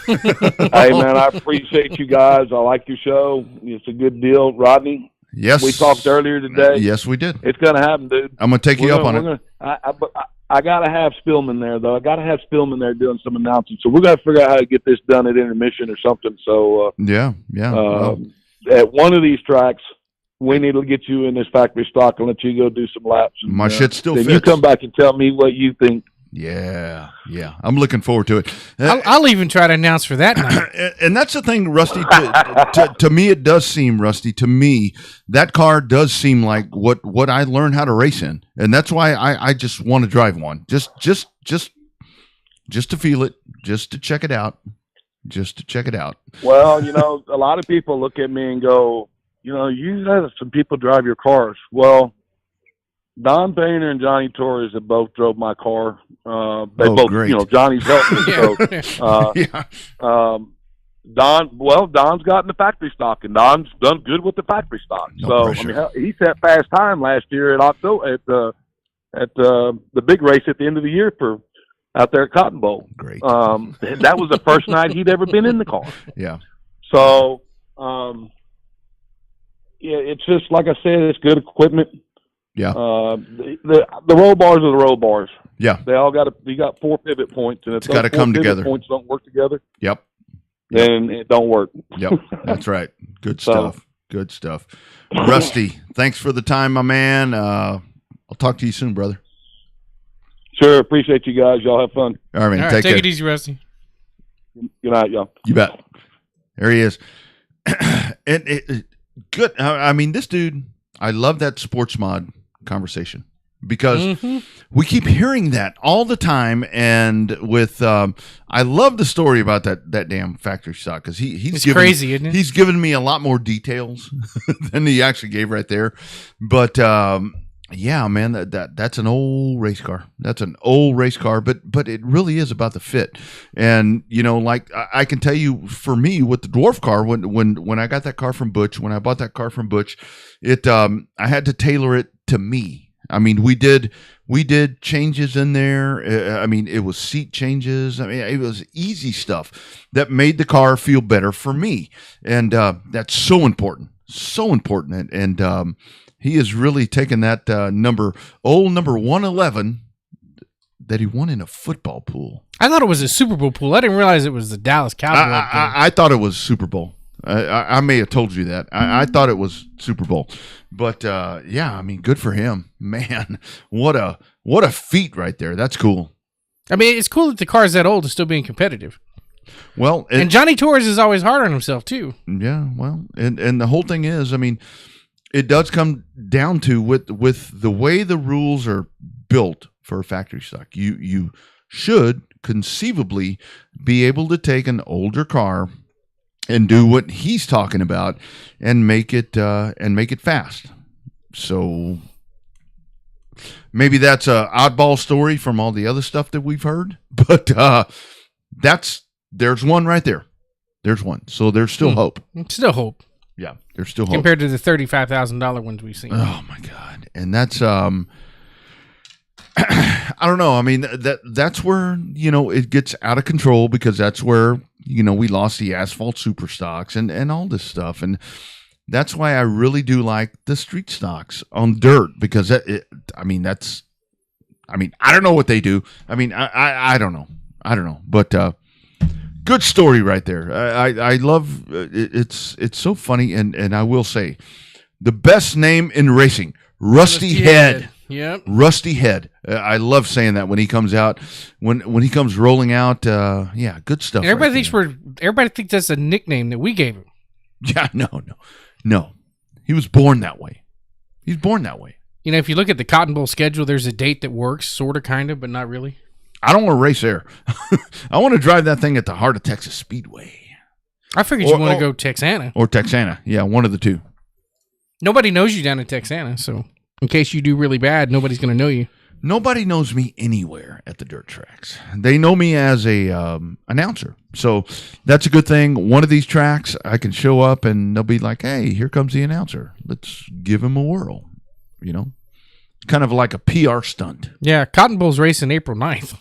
hey, man, I appreciate you guys. I like your show. It's a good deal, Rodney. Yes, we talked earlier today. Yes, we did. It's going to happen, dude. I'm going to take you up on it. I got to have Spillman there, though. I got to have Spillman there doing some announcing. So we're going to figure out how to get this done at intermission or something. So yeah. At one of these tracks, we need to get you in this factory stock and let you go do some laps. And, my shit still fits. You come back and tell me what you think. Yeah. I'm looking forward to it. I'll even try to announce for that night. And that's the thing, Rusty. To me, it does seem, Rusty. To me, that car does seem like what I learned how to race in, and that's why I just want to drive one, just to feel it, just to check it out. Well, a lot of people look at me and go, you let some people drive your cars. Well, Don Painter and Johnny Torres have both drove my car. They both, great. Johnny's helped me. So, Don's gotten the factory stock, and Don's done good with the factory stock. No pressure. He set fast time last year at the big race at the end of the year out there at Cotton Bowl. Great. That was the first night he'd ever been in the car. Yeah. So, it's just like I said, it's good equipment. Yeah. The roll bars are the roll bars. Yeah. They all you got 4 pivot points, and if it's got to come together. Points don't work together. Yep. Then it don't work. Yep. That's right. Good stuff. Good stuff. Rusty, thanks for the time, my man. I'll talk to you soon, brother. Sure. Appreciate you guys. Y'all have fun. All right, man. All right, take care. it easy, Rusty. Good night, y'all. You bet. There he is. Good. I mean, this dude, I love that sports mod conversation because we keep hearing that all the time. And with, I love the story about that damn factory stock because he's crazy, isn't it? He's given me a lot more details than he actually gave right there. But yeah, man, that's an old race car. That's an old race car, but it really is about the fit. And like I can tell you, for me with the dwarf car, when I got that car from Butch, when I bought that car from Butch, I had to tailor it to me. I mean, we did changes in there. I mean, it was seat changes. I mean, it was easy stuff that made the car feel better for me, and that's so important, And he has really taken that number 111 that he won in a football pool. I thought it was a Super Bowl pool. I didn't realize it was the Dallas Cowboys. I thought it was Super Bowl. I may have told you that. I thought it was Super Bowl, but yeah, I mean, good for him, man. What a feat right there. That's cool. I mean, it's cool that the car is that old and still being competitive. Well, and Johnny Torres is always hard on himself too. Yeah, well, and the whole thing is, I mean, it does come down to with the way the rules are built for a factory stock. You should conceivably be able to take an older car and do what he's talking about and make it fast. So maybe that's a oddball story from all the other stuff that we've heard, but there's one right there. There's one. So there's still hope. Still hope. Yeah, there's still hope compared to the $35,000 ones we've seen. Oh my God! And that's I don't know. I mean, that's where, it gets out of control, because that's where, we lost the asphalt super stocks and all this stuff. And that's why I really do like the street stocks on dirt, because I don't know what they do. I mean, I don't know. But good story right there. I love it's so funny. And I will say, the best name in racing, Rusty Head. Yep. Rusty Head. I love saying that when he comes out, when he comes rolling out. Good stuff. And everybody thinks that's a nickname that we gave him. Yeah, no. He was born that way. He's born that way. If you look at the Cotton Bowl schedule, there's a date that works, sort of, kind of, but not really. I don't want to race there. I want to drive that thing at the heart of Texas Speedway. I figured you want to go Texana. Or Texana. Yeah, one of the two. Nobody knows you down in Texana, so in case you do really bad, nobody's going to know you. Nobody knows me anywhere at the dirt tracks. They know me as a announcer. So that's a good thing. One of these tracks, I can show up and they'll be like, hey, here comes the announcer. Let's give him a whirl. Kind of like a PR stunt. Yeah, Cotton Bowl's racing April 9th.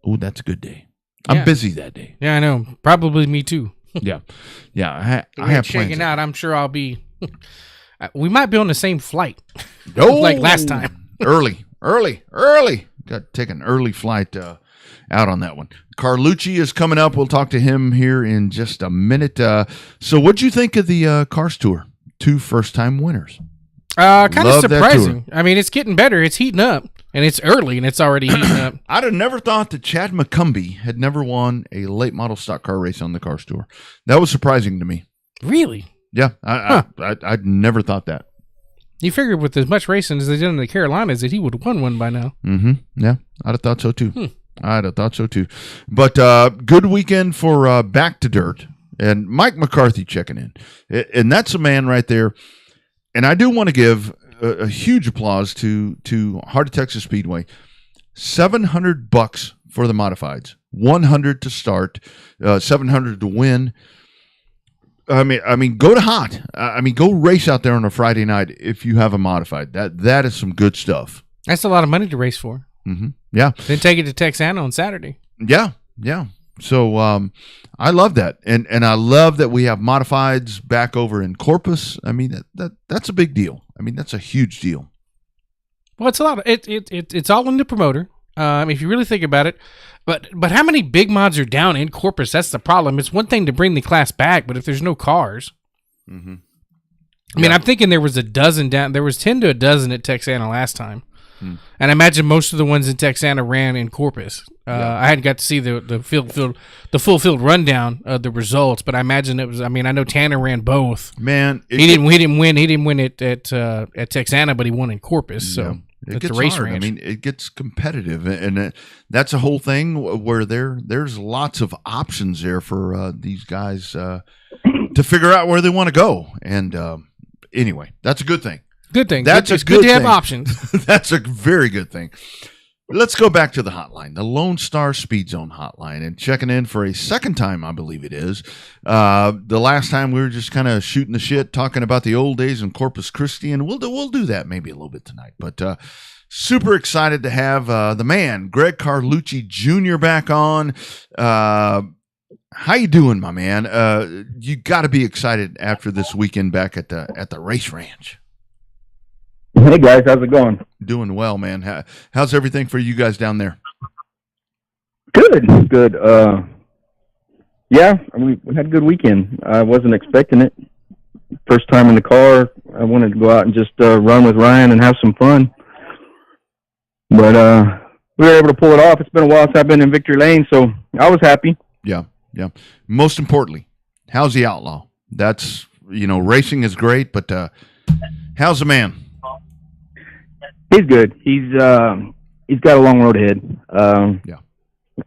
Oh, that's a good day. I'm busy that day. Yeah, I know. Probably me too. Yeah. I have checking out. I'm sure I'll be. We might be on the same flight. like last time. Early. Got to take an early flight out on that one. Carlucci is coming up. We'll talk to him here in just a minute. So what'd you think of the Cars Tour? 2 first-time winners. Kind of surprising. I mean, it's getting better. It's heating up, and it's early, and it's already heating up. I'd have never thought that Chad McCumbee had never won a late model stock car race on the Cars Tour. That was surprising to me. Really? Yeah, I'd never thought that. You figured with as much racing as they did in the Carolinas that he would have won one by now. Mm-hmm. Yeah, I'd have thought so too. But good weekend for Back to Dirt, and Mike McCarthy checking in. And that's a man right there. And I do want to give a huge applause to Heart of Texas Speedway. $700 for the modifieds, $100 to start, $700 to win. I mean, go to Hot. Go race out there on a Friday night if you have a modified. That is some good stuff. That's a lot of money to race for. Mm-hmm. Yeah. Then take it to Texana on Saturday. Yeah. So I love that, and I love that we have modifieds back over in Corpus. I mean, that's a big deal. I mean, that's a huge deal. Well, it's a lot. It's all in the promoter. If you really think about it, but how many big mods are down in Corpus? That's the problem. It's one thing to bring the class back, but if there's no cars, mm-hmm. I mean, I'm thinking there was a dozen down. There was 10 to a dozen at Texana last time. And I imagine most of the ones in Texana ran in Corpus. I hadn't got to see the full field rundown of the results, but I imagine it was. I mean, I know Tanner ran both. Man, he didn't win. He didn't win it at Texana, but he won in Corpus. So it gets hard. Ranch. I mean, it gets competitive, and that's a whole thing where there's lots of options there for these guys to figure out where they want to go. And anyway, that's a good thing. Good thing. It's good to have options. That's a very good thing. Let's go back to the hotline, the Lone Star Speed Zone hotline, and checking in for a second time, I believe it is. The last time we were just kind of shooting the shit, talking about the old days in Corpus Christi, and we'll do that maybe a little bit tonight. But super excited to have the man, Greg Carlucci Jr. back on. How you doing, my man? You got to be excited after this weekend back at the race ranch. Hey guys, how's it going? Doing well, man. How's everything for you guys down there? Good. Yeah, we had a good weekend. I wasn't expecting it. First time in the car. I wanted to go out and just run with Ryan and have some fun. But we were able to pull it off. It's been a while since I've been in Victory Lane, so I was happy. Yeah. Most importantly, how's the Outlaw? That's, racing is great, but how's the man? He's good. He's got a long road ahead.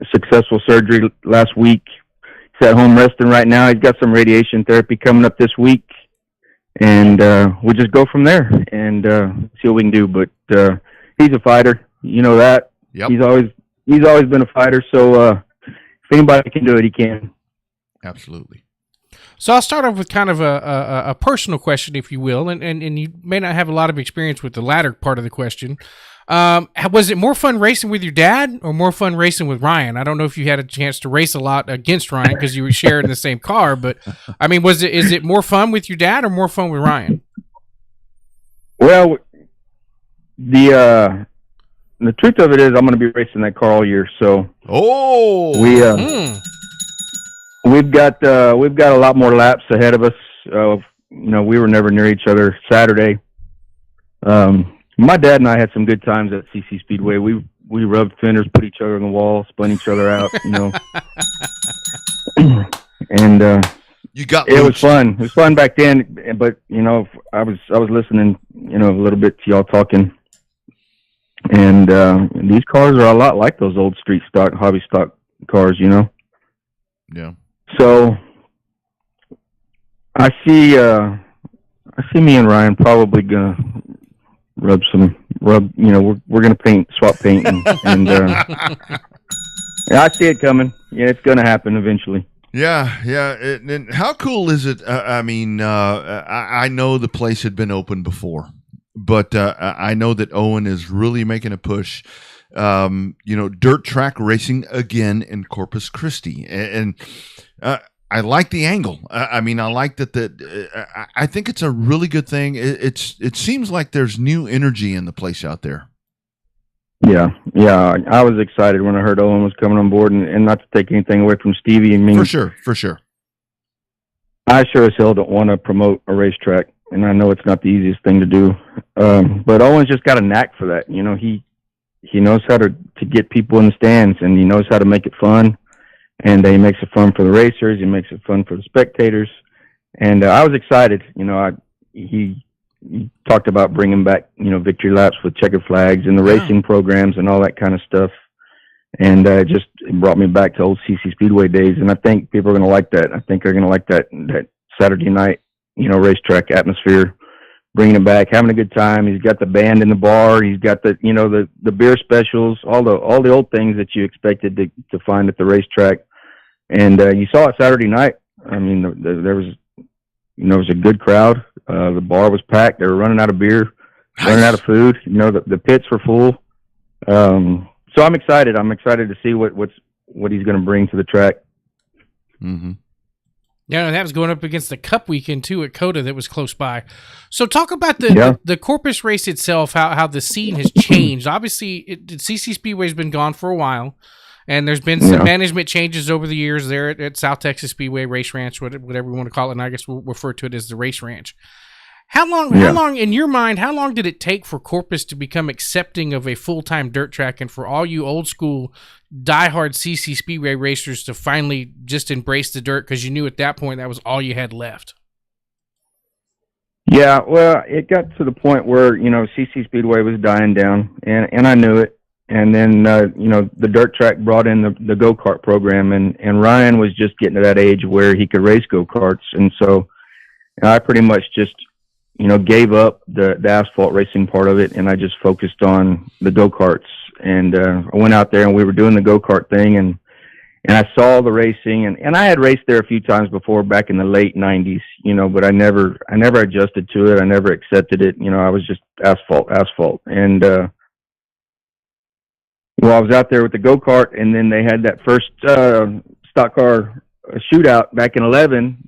Successful surgery last week. He's at home resting right now. He's got some radiation therapy coming up this week, and we'll just go from there and see what we can do. But he's a fighter. You know that. Yep. He's always been a fighter. So if anybody can do it, he can. Absolutely. So I'll start off with kind of a personal question, if you will, and you may not have a lot of experience with the latter part of the question. Was it more fun racing with your dad or more fun racing with Ryan? I don't know if you had a chance to race a lot against Ryan because you were sharing the same car, but I mean, is it more fun with your dad or more fun with Ryan? Well, the truth of it is, I'm going to be racing that car all year. So, we've got a lot more laps ahead of us. We were never near each other Saturday. My dad and I had some good times at CC Speedway. We rubbed fenders, put each other on the wall, spun each other out, and it was fun. It was fun back then, but I was listening, a little bit to y'all talking, and these cars are a lot like those old street stock, hobby stock cars, Yeah. So I see me and Ryan probably gonna rub. We're gonna swap paint, and I see it coming. Yeah, it's gonna happen eventually. Yeah. And how cool is it? I know the place had been open before, but I know that Owen is really making a push. Dirt track racing again in Corpus Christi, and I like the angle. I like that. I think it's a really good thing. It seems like there's new energy in the place out there. Yeah. I was excited when I heard Owen was coming on board, and not to take anything away from Stevie. For sure. I sure as hell don't want to promote a racetrack, and I know it's not the easiest thing to do. But Owen's just got a knack for that. He knows how to get people in the stands, and he knows how to make it fun. And he makes it fun for the racers. He makes it fun for the spectators. And I was excited. He talked about bringing back, victory laps with checkered flags and the racing programs and all that kind of stuff. And it brought me back to old CC Speedway days. And I think people are going to like that. I think they're going to like that Saturday night, racetrack atmosphere, bringing it back, having a good time. He's got the band in the bar. He's got the beer specials, all the old things that you expected to find at the racetrack. And you saw it Saturday night. There was a good crowd. The bar was packed. They were running out of beer, running out of food. The pits were full. So I'm excited. I'm excited to see what he's going to bring to the track. Mm-hmm. Yeah, and that was going up against the Cup weekend too at Coda that was close by. So talk about the Corpus race itself, how the scene has changed. Obviously, CC Speedway's been gone for a while. And there's been some management changes over the years there at South Texas Speedway, Race Ranch, whatever you want to call it. And I guess we'll refer to it as the Race Ranch. How long, in your mind, how long did it take for Corpus to become accepting of a full-time dirt track and for all you old school diehard CC Speedway racers to finally just embrace the dirt because you knew at that point that was all you had left? Yeah, well, it got to the point where, CC Speedway was dying down, and I knew it. And then, the dirt track brought in the go-kart program, and Ryan was just getting to that age where he could race go-karts. And so I pretty much just, gave up the asphalt racing part of it, and I just focused on the go-karts. And I went out there, and we were doing the go-kart thing, and I saw the racing, and I had raced there a few times before back in the late 90s, but I never adjusted to it. I never accepted it. I was just asphalt. And, well, I was out there with the go-kart, and then they had that first stock car shootout back in 11,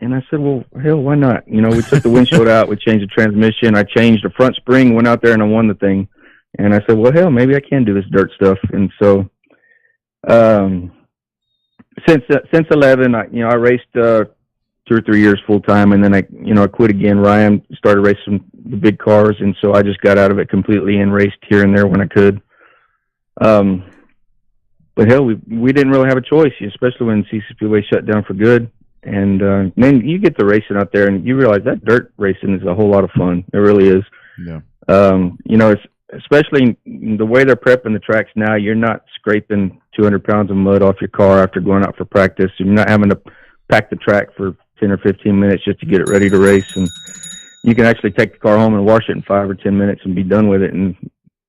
and I said, well, hell, why not? We took the windshield out, we changed the transmission, I changed the front spring, went out there, and I won the thing. And I said, well, hell, maybe I can do this dirt stuff. And so since 11, I raced 2 or 3 years full-time, and then I quit again. Ryan started racing the big cars, and so I just got out of it completely and raced here and there when I could. But hell, we didn't really have a choice, especially when CC Speedway shut down for good. And then you get to racing out there, and you realize that dirt racing is a whole lot of fun. It really is. Yeah. It's, especially the way they're prepping the tracks now. You're not scraping 200 pounds of mud off your car after going out for practice. You're not having to pack the track for 10 or 15 minutes just to get it ready to race. And you can actually take the car home and wash it in 5 or 10 minutes and be done with it. And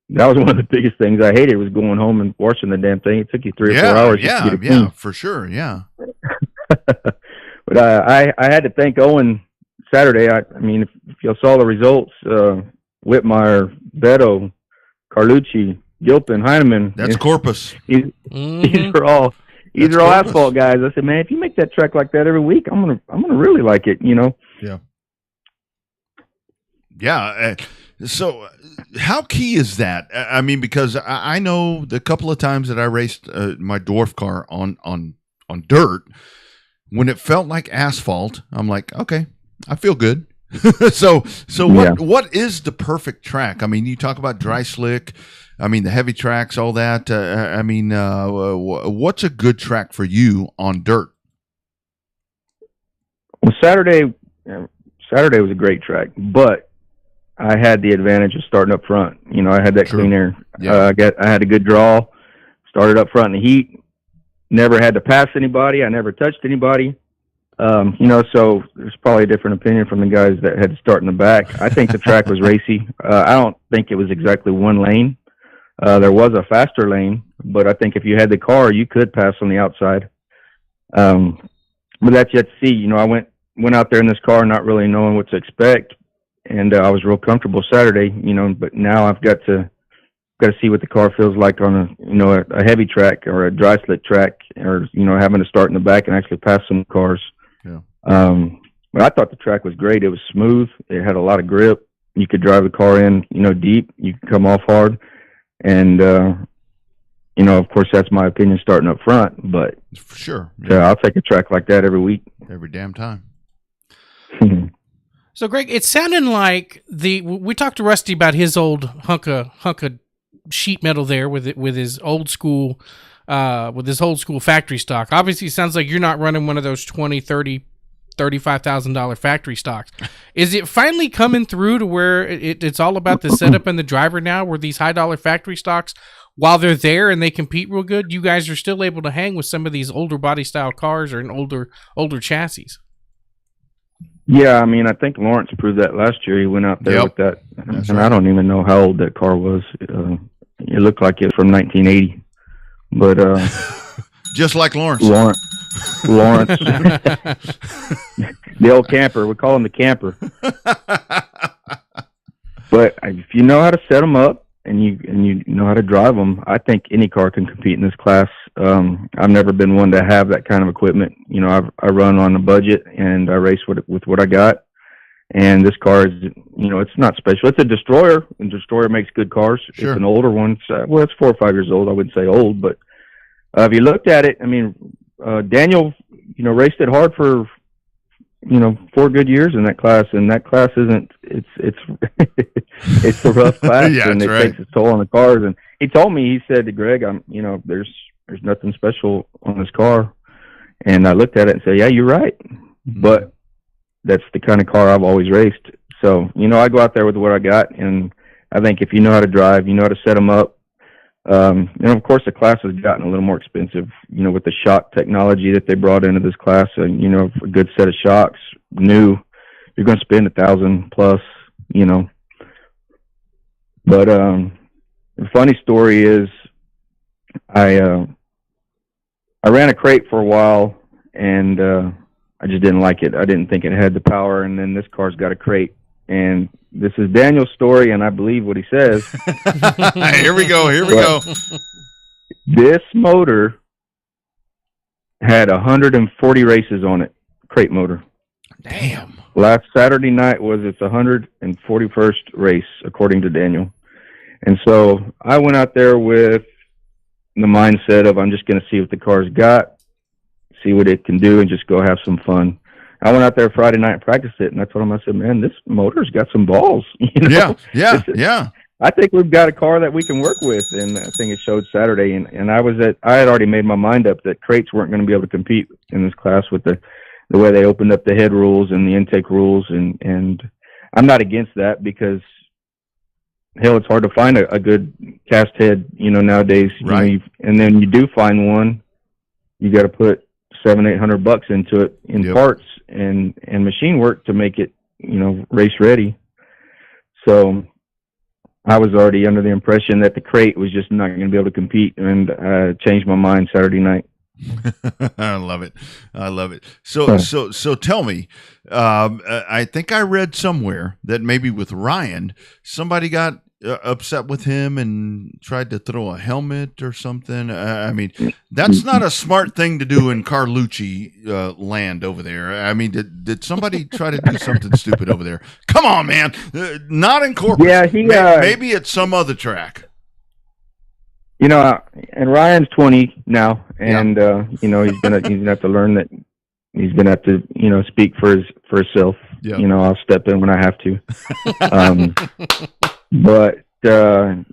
that was one of the biggest things I hated, was going home and washing the damn thing. It took you 3 or 4 hours. Yeah, for sure. Yeah. But I had to thank Owen Saturday. I mean, if you saw the results, Whitmire, Beto, Carlucci, Gilpin, Heinemann. That's Corpus. These are all Corpus. asphalt guys. I said, man, if you make that track like that every week, I'm gonna really like it. Yeah. Yeah. So, how key is that? I mean, because I know the couple of times that I raced my dwarf car on dirt, when it felt like asphalt, I'm like, okay, I feel good. so what is the perfect track? I mean, you talk about dry slick. I mean, the heavy tracks, all that. I mean, what's a good track for you on dirt? Well, Saturday was a great track, but I had the advantage of starting up front. I had that clean air. Yeah. I had a good draw. Started up front in the heat. Never had to pass anybody. I never touched anybody. So there's probably a different opinion from the guys that had to start in the back. I think the track was racy. I don't think it was exactly one lane. There was a faster lane, but I think if you had the car, you could pass on the outside. But that's yet to see. I went out there in this car not really knowing what to expect, and I was real comfortable Saturday. But now I've got to see what the car feels like on a heavy track or a dry slick track, or having to start in the back and actually pass some cars. Yeah. But I thought the track was great. It was smooth. It had a lot of grip. You could drive the car in, deep. You could come off hard. And, of course, that's my opinion starting up front. But for sure, I'll take a track like that every week. Every damn time. So, Greg, it sounded like we talked to Rusty about his old hunk of sheet metal there with his old school factory stock. Obviously, it sounds like you're not running one of those $20,000, $30,000, $35,000 factory stocks. Is it finally coming through to where it's all about the setup and the driver now, where these high-dollar factory stocks, while they're there and they compete real good, you guys are still able to hang with some of these older body-style cars or an older chassis? Yeah, I mean, I think Lawrence proved that last year. He went out there with that, That's and right. I don't even know how old that car was. It looked like it was from 1980. But just like Lawrence. Lawrence, the old camper. We call him the camper. But if you know how to set them up and you know how to drive them, I think any car can compete in this class. I've never been one to have that kind of equipment. I run on a budget and I race with what I got. And this car is, it's not special. It's a Destroyer, and Destroyer makes good cars. Sure. It's an older one. Well, it's 4 or 5 years old. I wouldn't say old, but if you looked at it, I mean, Daniel, raced it hard for, 4 good years in that class, and that class isn't. It's it's a rough class, Yeah, and it right. takes its toll on the cars. And he told me, he said to Greg, there's nothing special on this car. And I looked at it and said, yeah, you're right, but that's the kind of car I've always raced. So, I go out there with what I got, and I think if you know how to drive, you know how to set them up. And of course, the class has gotten a little more expensive, with the shock technology that they brought into this class. And, for a good set of shocks, new, you're going to spend $1,000 plus, But the funny story is, I ran a crate for a while, and I just didn't like it. I didn't think it had the power, and then this car's got a crate. And this is Daniel's story, and I believe what he says. Here we go. This motor had 140 races on it, crate motor. Damn. Last Saturday night was its 141st race, according to Daniel. And so I went out there with the mindset of I'm just going to see what the car's got, see what it can do, and just go have some fun. I went out there Friday night and practiced it, and I told him, I said, man, this motor's got some balls. Yeah. I think we've got a car that we can work with, and I think it showed Saturday. And I had already made my mind up that crates weren't going to be able to compete in this class with the way they opened up the head rules and the intake rules. And I'm not against that, because hell, it's hard to find a good cast head, nowadays. Right. And then you do find one, you got to put $700-800 into it in parts and machine work to make it, race ready. So I was already under the impression that the crate was just not going to be able to compete, and changed my mind Saturday night. I love it. So tell me, I think I read somewhere that maybe with Ryan, somebody got upset with him and tried to throw a helmet or something. I mean, that's not a smart thing to do in Carlucci land over there. I mean, did somebody try to do something stupid over there? Come on, man. Not in Corpus. Yeah, maybe at some other track. You know, and Ryan's 20 now, and you know, he's gonna have to learn that he's gonna have to, you know, speak for himself. Yeah. You know, I'll step in when I have to. But you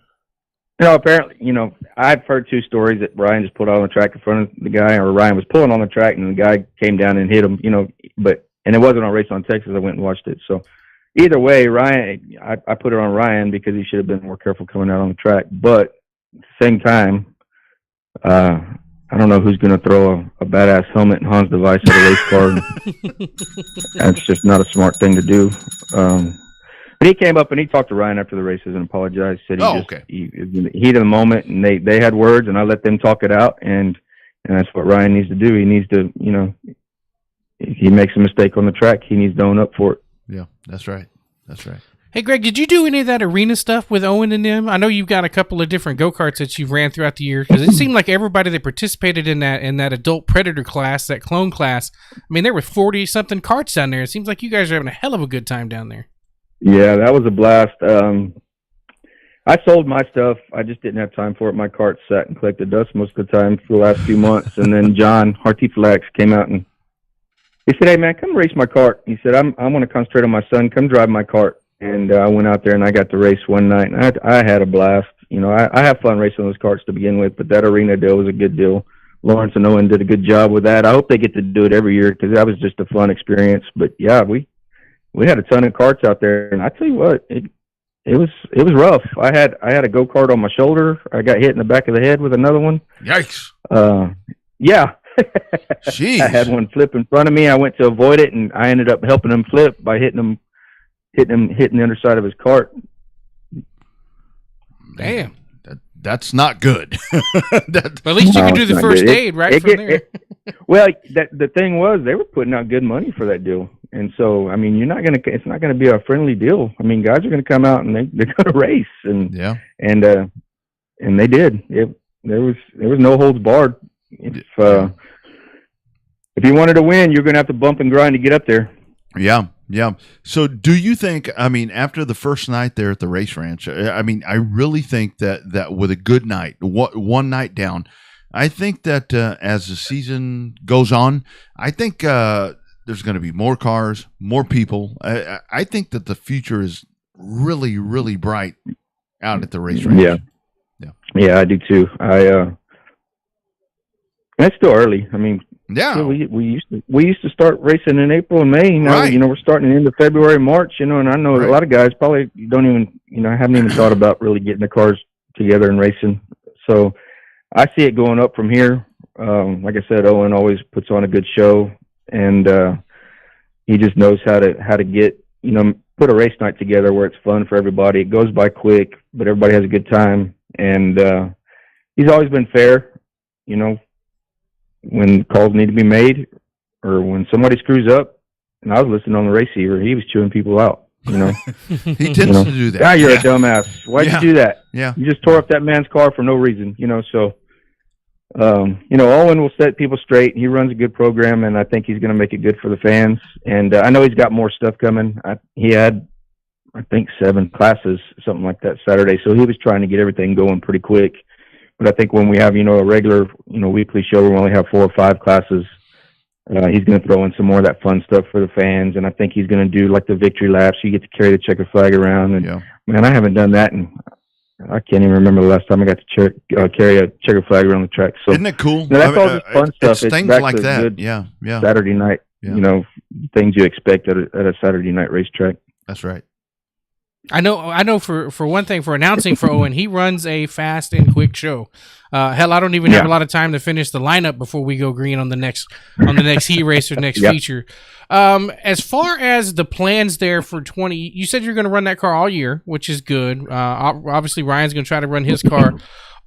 know, apparently, you know, I've heard 2 stories that Ryan just pulled out on the track in front of the guy, or Ryan was pulling on the track and the guy came down and hit him. You know, and it wasn't on Race on Texas. I went and watched it. So either way, Ryan, I put it on Ryan because he should have been more careful coming out on the track. But at the same time, I don't know who's going to throw a badass helmet and Hans device at a race car. That's just not a smart thing to do. But he came up and he talked to Ryan after the races and apologized. Said he in the heat of the moment, and they had words, and I let them talk it out. And that's what Ryan needs to do. He needs to, you know, if he makes a mistake on the track, he needs to own up for it. Yeah, that's right. That's right. Hey, Greg, did you do any of that arena stuff with Owen and them? I know you've got a couple of different go-karts that you've ran throughout the year, because it seemed like everybody that participated in that adult predator class, that clone class, I mean, there were 40-something karts down there. It seems like you guys are having a hell of a good time down there. Yeah, that was a blast. I sold my stuff. I just didn't have time for it. My cart sat and collected dust most of the time for the last few months. And then John Hartiflex came out and he said, "Hey, man, come race my cart." He said, I'm going to concentrate on my son. Come drive my cart. And I went out there and I got to race one night, and I had a blast. You know, I have fun racing those karts to begin with, but that arena deal was a good deal. Lawrence and Owen did a good job with that. I hope they get to do it every year because that was just a fun experience. But yeah, we had a ton of karts out there, and I tell you what, it was rough. I had a go-kart on my shoulder. I got hit in the back of the head with another one. Yikes! Yeah. Jeez. I had one flip in front of me. I went to avoid it, and I ended up helping him flip by hitting the underside of his cart. Damn. That's not good. But at least you can do the first aid right from there. Well, the thing was, they were putting out good money for that deal. And so, I mean, it's not going to be a friendly deal. I mean, guys are going to come out and they're going to race. And, yeah. And they did. There was no holds barred. If you wanted to win, you're going to have to bump and grind to get up there. Yeah. Yeah. So do you think, I mean, after the first night there at the race ranch, I mean, I really think that with a good night, one night down, I think that as the season goes on, I think there's going to be more cars, more people. I think that the future is really, really bright out at the race ranch. Yeah. Yeah. Yeah, I do too. It's still early. I mean, yeah, we used to start racing in April and May. Now, right. You know, we're starting into February, March. You know, and I know right. A lot of guys probably don't even, you know, haven't even thought about really getting the cars together and racing. So I see it going up from here. Like I said, Owen always puts on a good show, and he just knows how to get, you know, put a race night together where it's fun for everybody. It goes by quick, but everybody has a good time, and he's always been fair. You know, when calls need to be made or when somebody screws up, and I was listening on the receiver, he was chewing people out, you know. He tends to do that. Yeah, you're a dumbass. Why'd you do that? Yeah. You just tore up that man's car for no reason, you know. So, you know, Owen will set people straight. He runs a good program, and I think he's going to make it good for the fans. And I know he's got more stuff coming. He had, I think, 7 classes, something like that, Saturday. So he was trying to get everything going pretty quick. But I think when we have, you know, a regular, you know, weekly show where we only have 4 or 5 classes, he's going to throw in some more of that fun stuff for the fans. And I think he's going to do like the victory laps. You get to carry the checker flag around. And man, I haven't done that, and I can't even remember the last time I got to carry a checker flag around the track. So isn't it cool? That's all just fun stuff. It's things like that. Yeah. Saturday night, you know, things you expect at a Saturday night racetrack. That's right. I know. For one thing, for announcing for Owen, he runs a fast and quick show. Hell, I don't even have a lot of time to finish the lineup before we go green on the next heat race or next feature. As far as the plans there for 20, you said you're going to run that car all year, which is good. Obviously, Ryan's going to try to run his car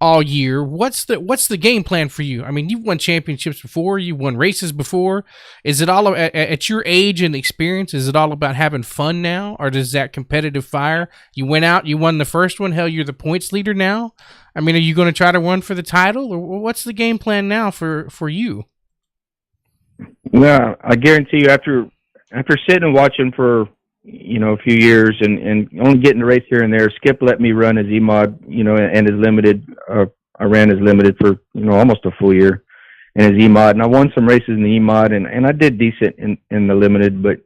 all year. What's the game plan for you? I mean, you've won championships before, you won races before. Is it all at your age and experience? Is it all about having fun now, or does that competitive fire? You went out, you won the first one. Hell, you're the points leader now. I mean, are you going to try to run for the title, or what's the game plan now for you? Well, I guarantee you, after sitting and watching for a few years and only getting to race here and there, Skip let me run his E-Mod, and his limited. I ran his limited for almost a full year, and his E-Mod, and I won some races in the E-Mod, and I did decent in the limited, but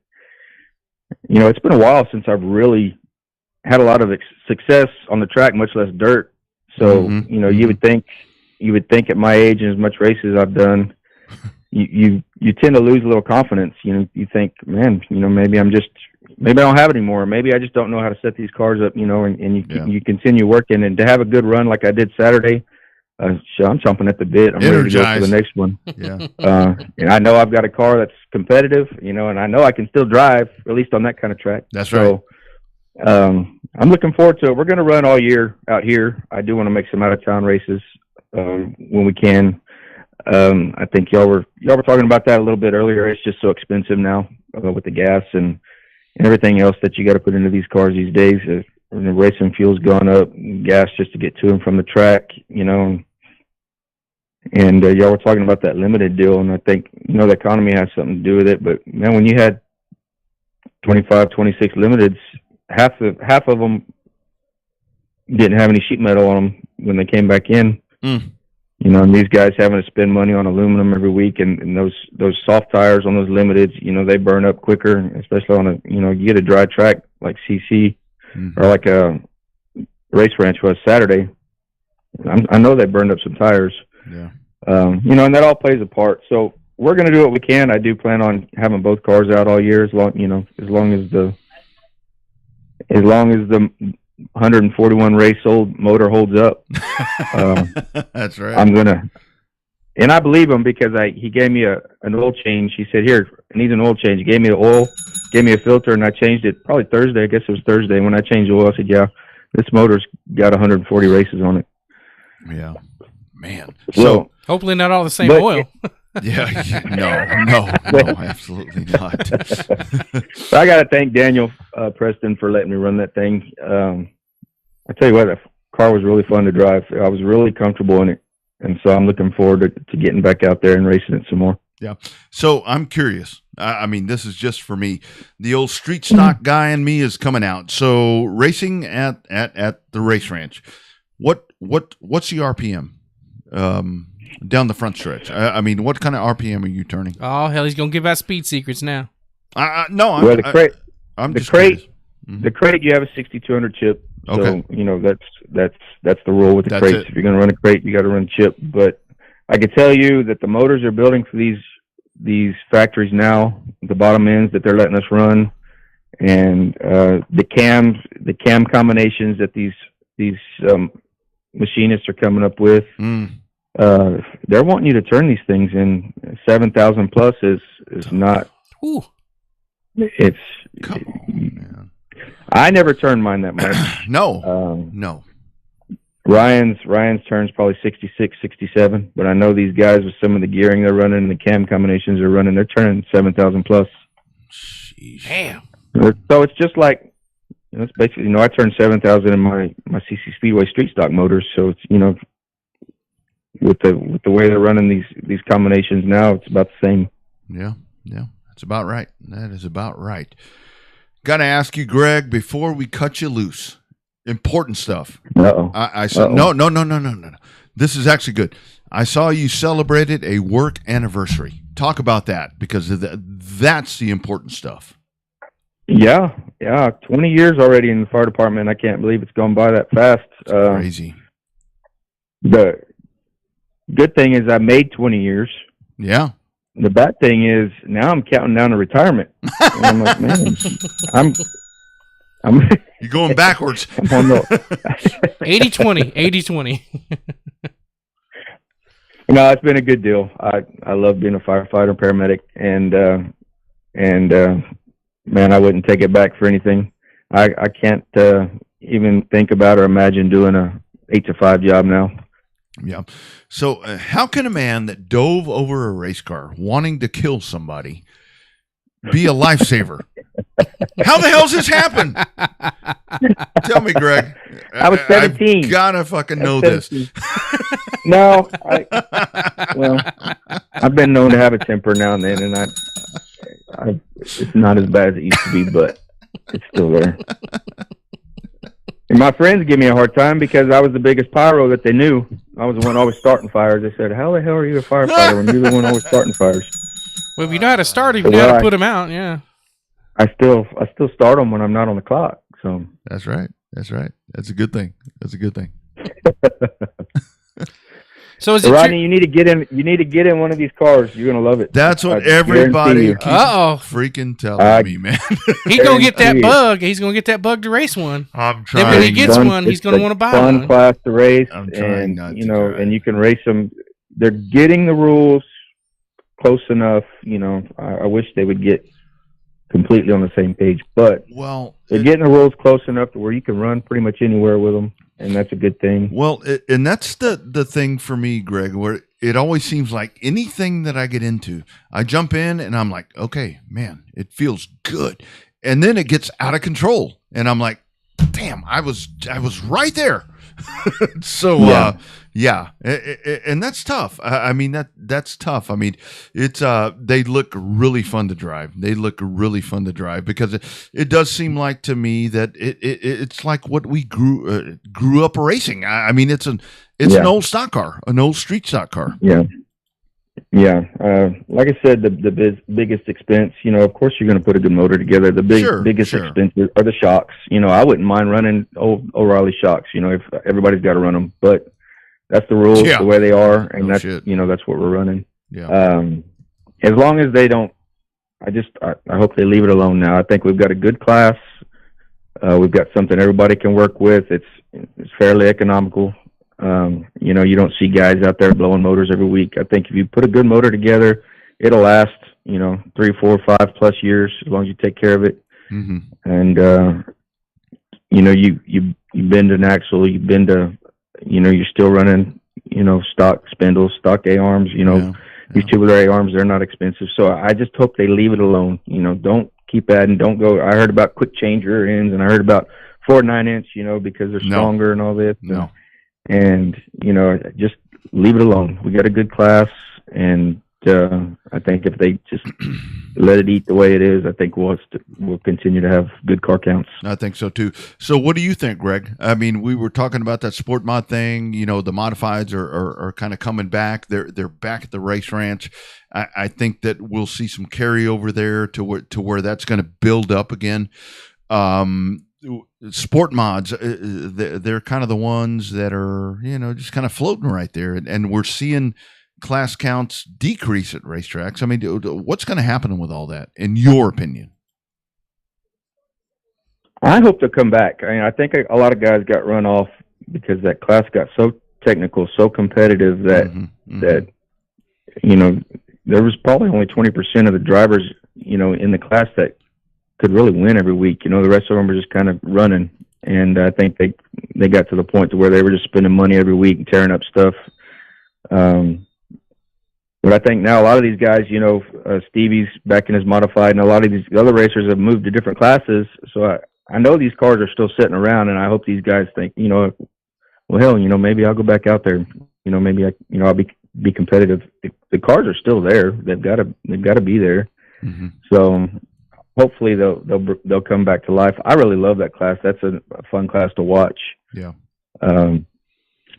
it's been a while since I've really had a lot of success on the track, much less dirt. So you would think at my age and as much races I've done, you tend to lose a little confidence. You think, man, maybe I don't have it anymore. Maybe I just don't know how to set these cars up, and you continue working, and to have a good run like I did Saturday, I'm chomping at the bit. I'm ready to go for the next one. Yeah. And I know I've got a car that's competitive, and I know I can still drive, at least on that kind of track. That's right. So, I'm looking forward to it. We're going to run all year out here. I do want to make some out of town races, when we can. I think y'all were talking about that a little bit earlier. It's just so expensive now, with the gas and everything else that you got to put into these cars these days. The racing fuel's gone up, gas just to get to and from the track, and y'all were talking about that limited deal, and I think the economy has something to do with it. But man, when you had 25, 26 limiteds, half of them didn't have any sheet metal on them when they came back in. And these guys having to spend money on aluminum every week, and those soft tires on those limiteds, they burn up quicker, especially on you get a dry track like CC or like a Race Ranch was Saturday. I know they burned up some tires. Yeah. And that all plays a part. So we're going to do what we can. I do plan on having both cars out all year, as long as the 141 race old motor holds up. That's right. I'm gonna, and I believe him because he gave me an oil change. He said, "Here, I need an oil change." He gave me the oil, gave me a filter, and I changed it probably Thursday. I guess it was Thursday when I changed the oil. I said, "Yeah, this motor's got 140 races on it." Yeah, man. So hopefully not all the same oil. Yeah, no, absolutely not. I got to thank Daniel Preston for letting me run that thing. I tell you what, that car was really fun to drive. I was really comfortable in it, and so I'm looking forward to getting back out there and racing it some more. Yeah. So I'm curious. I mean, this is just for me. The old street stock guy in me is coming out. So racing at the race ranch, what's the RPM? Down the front stretch. I mean, what kind of RPM are you turning? Oh hell, he's gonna give out speed secrets now. No, well, the crate. Mm-hmm. The crate. You have a 6200 chip. So, Okay. That's the rule with the crates. If you're going to run a crate, you got to run chip. But I can tell you that the motors they're building for these factories now, the bottom ends that they're letting us run, and the cam combinations that these machinists are coming up with. They're wanting you to turn these things in 7,000 plus is not. Ooh. It's. Come on, man. I never turned mine that much. No. Ryan's turns probably 66, 67, but I know these guys with some of the gearing they're running and the cam combinations they're running, they're turning 7,000 plus. Jeez. Damn. So it's just like, it's basically, I turned 7,000 in my CC Speedway street stock motors. So it's, with the way they're running these combinations now, it's about the same. Yeah. That's about right. That is about right. Got to ask you, Greg, before we cut you loose. Important stuff. Uh-oh. I said, no. This is actually good. I saw you celebrated a work anniversary. Talk about that, because that's the important stuff. Yeah. 20 years already in the fire department. I can't believe it's gone by that fast. It's crazy. The good thing is I made 20 years. Yeah. The bad thing is now I'm counting down to retirement. And I'm like, man, I'm you're going backwards. 80-20. No, it's been a good deal. I love being a firefighter, paramedic, and man, I wouldn't take it back for anything. I can't even think about or imagine doing a 8 to 5 job now. Yeah. So how can a man that dove over a race car wanting to kill somebody be a lifesaver? How the hell's this happen? Tell me, Greg. I was 17. I gotta fucking know this. No, I've been known to have a temper now and then, and it's not as bad as it used to be, but it's still there. And my friends give me a hard time because I was the biggest pyro that they knew. I was the one always starting fires. They said, "How the hell are you a firefighter when you're the one always starting fires?" Well, if you know how to start him, you know how to put him out. Yeah. I still start them when I'm not on the clock. So that's right. That's right. That's a good thing. That's a good thing. So is it Rodney? You need to get in. You need to get in one of these cars. You're gonna love it. That's what everybody keeps freaking telling me, man. He's gonna get that bug. He's gonna get that bug to race one. I'm trying. Then when he gets one, he's gonna want to buy one. Fun class to race, I'm trying not to try. And you can race them. They're getting the rules close enough. I wish they would get completely on the same page, but they're getting the rules close enough to where you can run pretty much anywhere with them. And that's a good thing. Well, and that's the thing for me, Greg, where it always seems like anything that I get into, I jump in and I'm like, okay, man, it feels good. And then it gets out of control. And I'm like, damn, I was right there. So, yeah. And that's tough. I mean, that's tough. I mean, it's, they look really fun to drive. They look really fun to drive because it does seem like to me that it's like what we grew up racing. I mean, it's an old stock car, an old street stock car. Yeah. Yeah. Like I said, the biggest expense, of course you're going to put a good motor together. The biggest expenses are the shocks. I wouldn't mind running old O'Reilly shocks, if everybody's got to run them, but that's the rules, the way they are. And that's what we're running. Yeah. As long as they don't, I hope they leave it alone now. I think we've got a good class. We've got something everybody can work with. It's fairly economical. You don't see guys out there blowing motors every week. I think if you put a good motor together, it'll last, 3, 4, 5+ years as long as you take care of it. Mm-hmm. And, you bend an axle, you bend you're still running, stock spindles, stock A-arms, these tubular A-arms, they're not expensive. So I just hope they leave it alone. Don't keep adding, don't go. I heard about quick change rear ends and I heard about 4 9-inch, because they're stronger and all this. No. And, just leave it alone. We got a good class, and I think if they just let it eat the way it is, I think we'll continue to have good car counts. I think so, too. So what do you think, Greg? I mean, we were talking about that sport mod thing. The modifieds are kind of coming back. They're back at the race ranch. I think that we'll see some carryover there to where that's going to build up again. Sport mods, they're kind of the ones that are, just kind of floating right there. And we're seeing class counts decrease at racetracks. I mean, what's going to happen with all that, in your opinion? I hope to come back. I think a lot of guys got run off because that class got so technical, so competitive that, there was probably only 20% of the drivers, in the class that could really win every week. The rest of them were just kind of running. And I think they got to the point to where they were just spending money every week and tearing up stuff. But I think now a lot of these guys, Stevie's back in his modified, and a lot of these other racers have moved to different classes. So I know these cars are still sitting around, and I hope these guys think, well, hell, maybe I'll go back out there. Maybe I'll be competitive. The cars are still there. They've got to be there. Mm-hmm. So hopefully they'll come back to life. I really love that class. That's a fun class to watch. Yeah.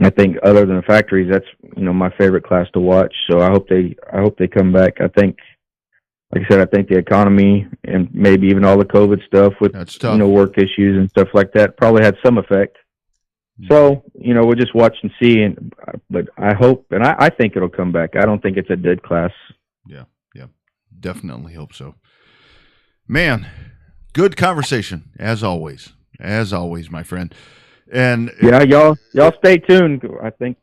I think other than the factories, that's my favorite class to watch. So I hope they come back. I think, like I said, I think the economy and maybe even all the COVID stuff with work issues and stuff like that probably had some effect. So we'll just watch and see. But I hope, and I think it'll come back. I don't think it's a dead class. Yeah, definitely hope so. Man, good conversation as always, my friend. And yeah, y'all stay tuned. I think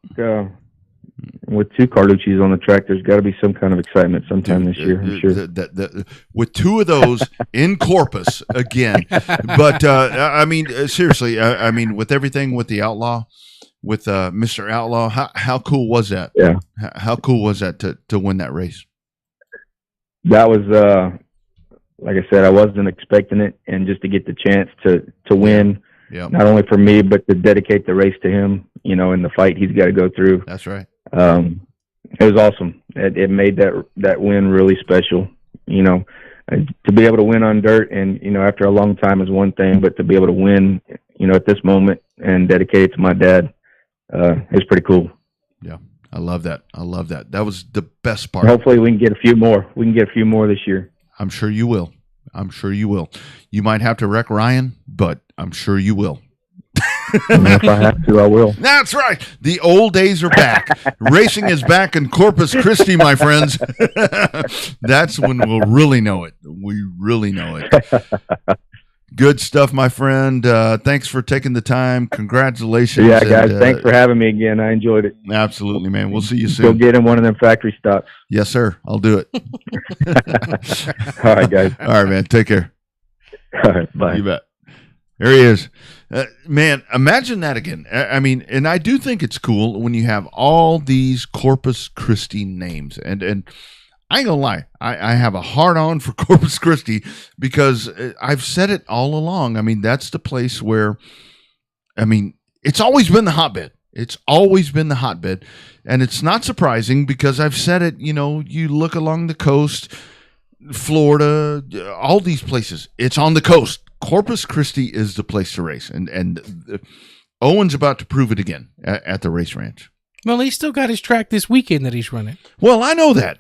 with 2 Carlucci's on the track, there's got to be some kind of excitement sometime this year. I'm sure. With 2 of those in Corpus again, but I mean, seriously, I mean, with everything with the Outlaw, with Mr. Outlaw. How cool was that? Yeah. How cool was that to win that race? That was, like I said, I wasn't expecting it, and just to get the chance to win, not only for me, but to dedicate the race to him, in the fight he's got to go through. That's right. It was awesome. It made that win really special. And to be able to win on dirt, and after a long time is one thing, but to be able to win, at this moment and dedicate it to my dad, is pretty cool. Yeah, I love that. That was the best part. Hopefully, we can get a few more. We can get a few more this year. I'm sure you will. You might have to wreck Ryan, but I'm sure you will. And if I have to, I will. That's right. The old days are back. Racing is back in Corpus Christi, my friends. That's when we'll really know it. We really know it. Good stuff, my friend. Thanks for taking the time. Congratulations. Yeah, guys. Thanks for having me again. I enjoyed it. Absolutely, man. We'll see you soon. Go get in one of them factory stocks. Yes, sir. I'll do it. All right, guys. All right, man. Take care. All right. Bye. You bet. There he is. Man, imagine that again. I mean, and I do think it's cool when you have all these Corpus Christi names. And I ain't gonna lie, I have a hard-on for Corpus Christi because I've said it all along. I mean, that's the place where, it's always been the hotbed. It's always been the hotbed. And it's not surprising because I've said it, you look along the coast, Florida, all these places, it's on the coast. Corpus Christi is the place to race, and Owen's about to prove it again at the race ranch. Well, he's still got his track this weekend that he's running. Well, I know that,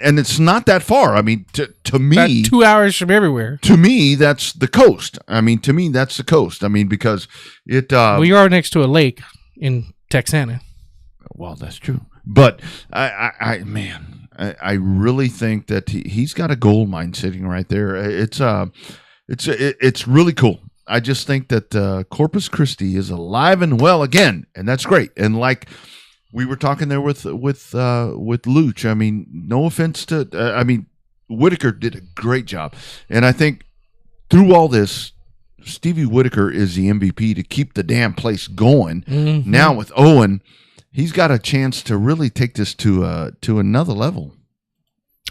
and it's not that far. I mean, to me, about 2 hours from everywhere. To me, that's the coast. Because it. We are next to a lake in Texana. Well, that's true, but I really think that he's got a gold mine sitting right there. It's really cool. I just think that Corpus Christi is alive and well again, and that's great. And like we were talking there with Luch, no offense to, Whitaker did a great job, and I think through all this, Stevie Whitaker is the MVP to keep the damn place going. Mm-hmm. Now with Owen, he's got a chance to really take this to another level.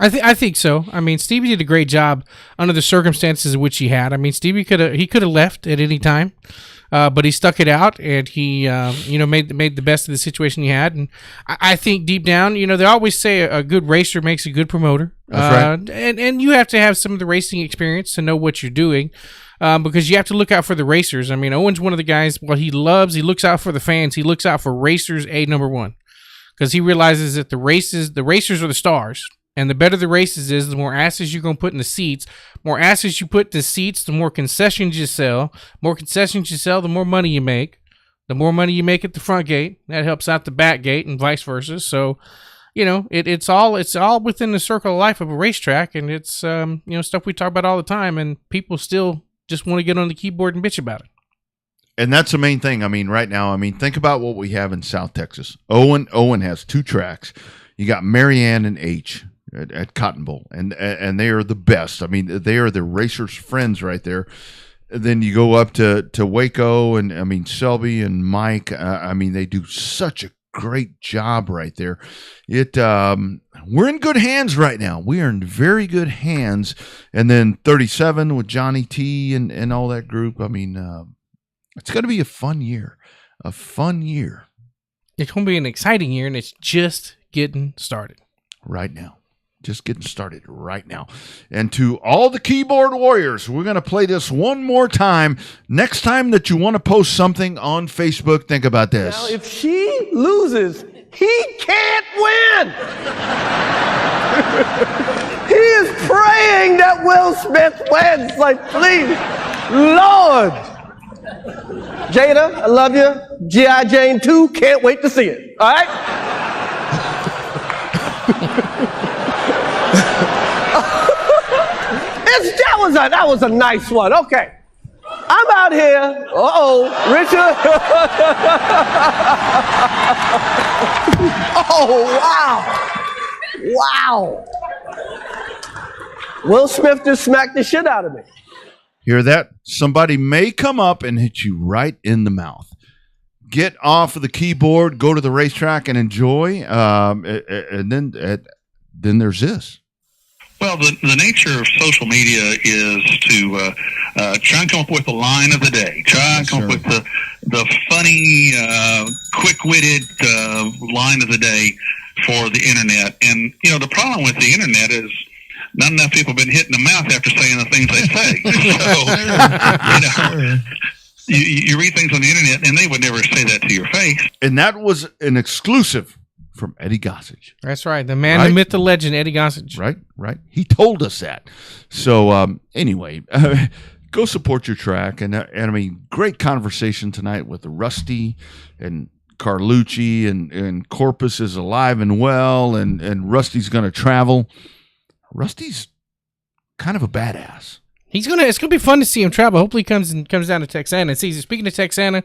I think so. Stevie did a great job under the circumstances in which he had. Stevie could have left at any time, but he stuck it out, and he made the best of the situation he had. And I think deep down, they always say a good racer makes a good promoter. That's right. And you have to have some of the racing experience to know what you're doing, because you have to look out for the racers. Owen's one of the guys. What he looks out for the fans. He looks out for racers. Number one, because he realizes that the racers are the stars. And the better the races is, the more asses you're going to put in the seats. More asses you put in the seats, the more concessions you sell. More concessions you sell, the more money you make. The more money you make at the front gate, that helps out the back gate and vice versa. So, it's all within the circle of life of a racetrack, and it's stuff we talk about all the time, and people still just want to get on the keyboard and bitch about it. And that's the main thing. Right now, think about what we have in South Texas. Owen has 2 tracks. You got Marianne and H at Cotton Bowl, and they are the best. They are the racers' friends right there. Then you go up to Waco, and Selby and Mike. They do such a great job right there. We're in good hands right now. We are in very good hands. And then 37 with Johnny T and all that group. It's going to be a fun year. It's going to be an exciting year, and it's just getting started right now. And to all the keyboard warriors, we're going to play this one more time. Next time that you want to post something on Facebook, think about this. Now, if she loses, he can't win. He is praying that Will Smith wins. Please, Lord. Jada, I love you. G.I. Jane 2, can't wait to see it. All right? That was a nice one. Okay. I'm out here. Richard. Wow. Will Smith just smacked the shit out of me. Hear that? Somebody may come up and hit you right in the mouth. get off of the keyboard, go to the racetrack, and enjoy. And then there's this. Well, the nature of social media is to try and come up with the line of the day. Try and come up with the funny, quick-witted line of the day for the internet. And, the problem with the internet is not enough people have been hit in the mouth after saying the things they say. So, you read things on the internet, and they would never say that to your face. And that was an exclusive from Eddie Gossage. That's right. The man, the myth, the legend, Eddie Gossage. Right. He told us that. So, anyway, go support your track. And I mean, great conversation tonight with Rusty and Carlucci, and Corpus is alive and well, and Rusty's going to travel. Rusty's kind of a badass. It's gonna be fun to see him travel. Hopefully, he comes down to Texana and sees it. Speaking of Texana,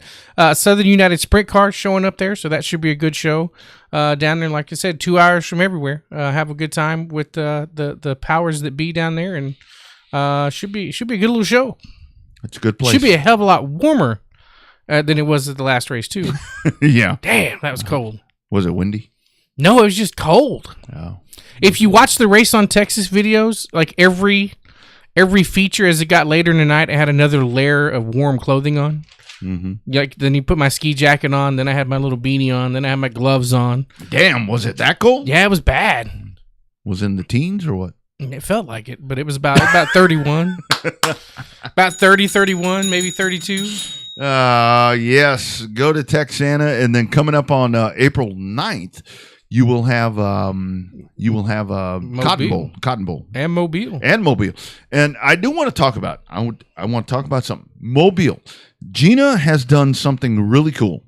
Southern United Sprint Cars showing up there, so that should be a good show down there. Like I said, 2 hours from everywhere. Have a good time with the powers that be down there, and should be a good little show. It's a good place. Should be a hell of a lot warmer than it was at the last race too. Yeah. Damn, that was cold. Was it windy? No, it was just cold. Oh. If you watch the Race on Texas videos, like every feature as it got later in the night, I had another layer of warm clothing on. Mm-hmm. Like then you put my ski jacket on, then I had my little beanie on, then I had my gloves on. Damn, was it that cold? Yeah, it was bad. Was it in the teens or what? It felt like it, but it was about 31. About 30, 31, maybe 32. Yes. Go to Texana, and then coming up on April 9th, you will have Cotton Bowl and Mobile. And I do want to talk about. I want to talk about something. Mobile. Gina has done something really cool.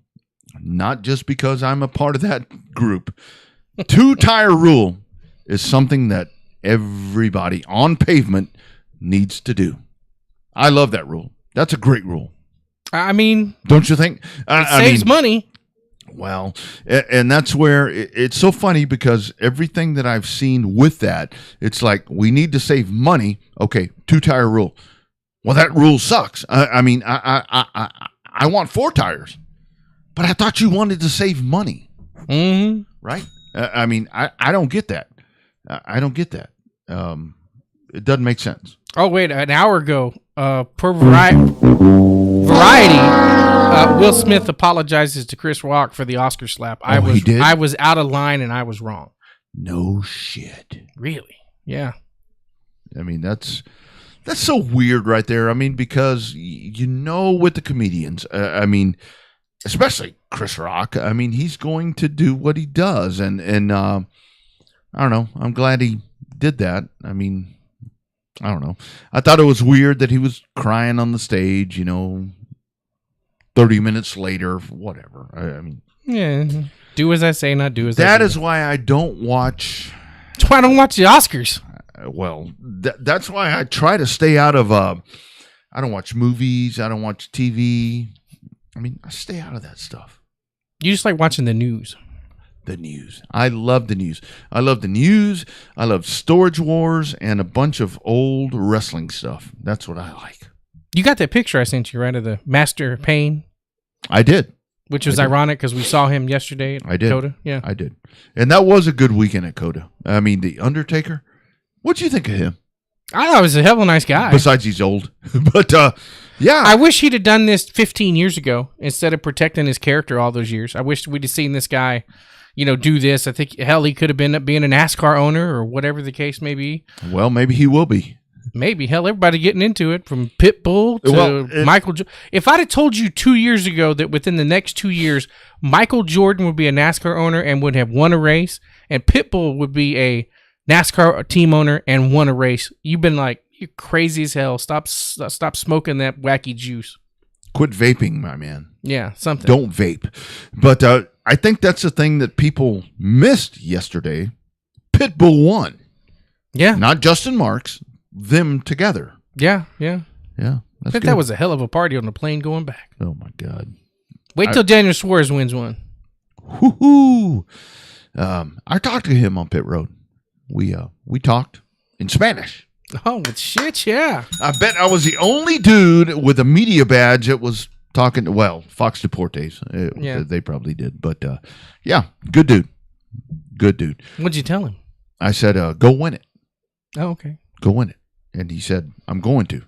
Not just because I'm a part of that group. 2-tire rule is something that everybody on pavement needs to do. I love that rule. That's a great rule. I mean, don't you think? It saves money. Well, and that's where it's so funny, because everything that I've seen with that, it's like, we need to save money. Okay, 2-tire rule. Well, that rule sucks. I mean, I want 4 tires, but I thought you wanted to save money. Mm-hmm. Right? I mean, I don't get that. I don't get that. It doesn't make sense. Oh, wait, an hour ago, per Variety, Will Smith apologizes to Chris Rock for the Oscar slap. He did? I was out of line and I was wrong. No shit. Really? Yeah. I mean, that's so weird right there. I mean, because with the comedians, I mean, especially Chris Rock, I mean, he's going to do what he does, and I don't know. I'm glad he did that. I mean, I don't know. I thought it was weird that he was crying on the stage, 30 minutes later, whatever. I mean, yeah, do as I say, not do as I say. That is why I don't watch. That's why I don't watch the Oscars. Well, that's why I try to stay out of. I don't watch movies. I don't watch TV. I mean, I stay out of that stuff. You just like watching the news. The news. I love the news. I love Storage Wars and a bunch of old wrestling stuff. That's what I like. You got that picture I sent you, right, of the Master Payne? I did. Which was ironic because we saw him yesterday at COTA. Yeah, I did. And that was a good weekend at COTA. I mean, The Undertaker. What'd you think of him? I thought he was a hell of a nice guy. Besides, he's old. But, yeah. I wish he'd have done this 15 years ago instead of protecting his character all those years. I wish we'd have seen this guy, do this. I think, hell, he could have been being a NASCAR owner or whatever the case may be. Well, maybe he will be. Maybe. Hell, everybody getting into it, from Pitbull to Michael Jordan. If I'd have told you 2 years ago that within the next 2 years, Michael Jordan would be a NASCAR owner and would have won a race, and Pitbull would be a NASCAR team owner and won a race, you've been like, you're crazy as hell. Stop smoking that wacky juice. Quit vaping, my man. Yeah, something. Don't vape. But I think that's the thing that people missed yesterday. Pitbull won. Yeah. Not Justin Marks. Them together. Yeah. I bet that was a hell of a party on the plane going back. Oh, my God. Wait till Daniel Suarez wins one. Whoo-hoo. I talked to him on pit road. We talked in Spanish. Oh, shit, yeah. I bet I was the only dude with a media badge that was talking to, well, Fox Deportes. Yeah. They probably did. But, yeah, good dude. Good dude. What'd you tell him? I said, go win it. Oh, okay. Go win it. And he said, I'm going to.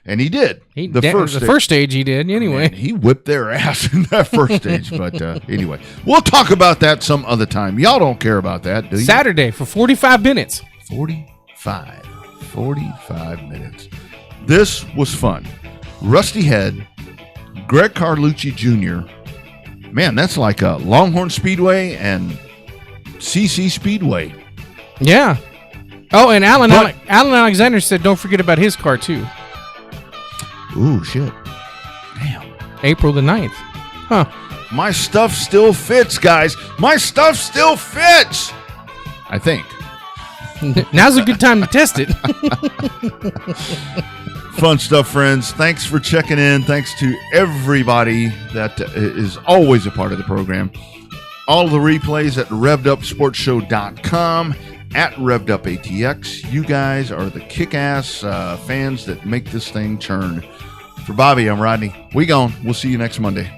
And he did. The first stage he did, anyway. Man, he whipped their ass in that first stage. But anyway, we'll talk about that some other time. Y'all don't care about that, do you? Saturday for 45 minutes. 45 minutes. This was fun. Rusty Head, Greg Carlucci Jr. Man, that's like a Longhorn Speedway and CC Speedway. Yeah. Oh, and Alan Alexander said don't forget about his car, too. Ooh, shit. Damn. April the 9th. Huh. My stuff still fits, guys. My stuff still fits. I think. Now's a good time to test it. Fun stuff, friends. Thanks for checking in. Thanks to everybody that is always a part of the program. All the replays at RevvedUpSportsShow.com, at RevvedUpATX. You guys are the kick-ass fans that make this thing churn. For Bobby, I'm Rodney. We gone. We'll see you next Monday.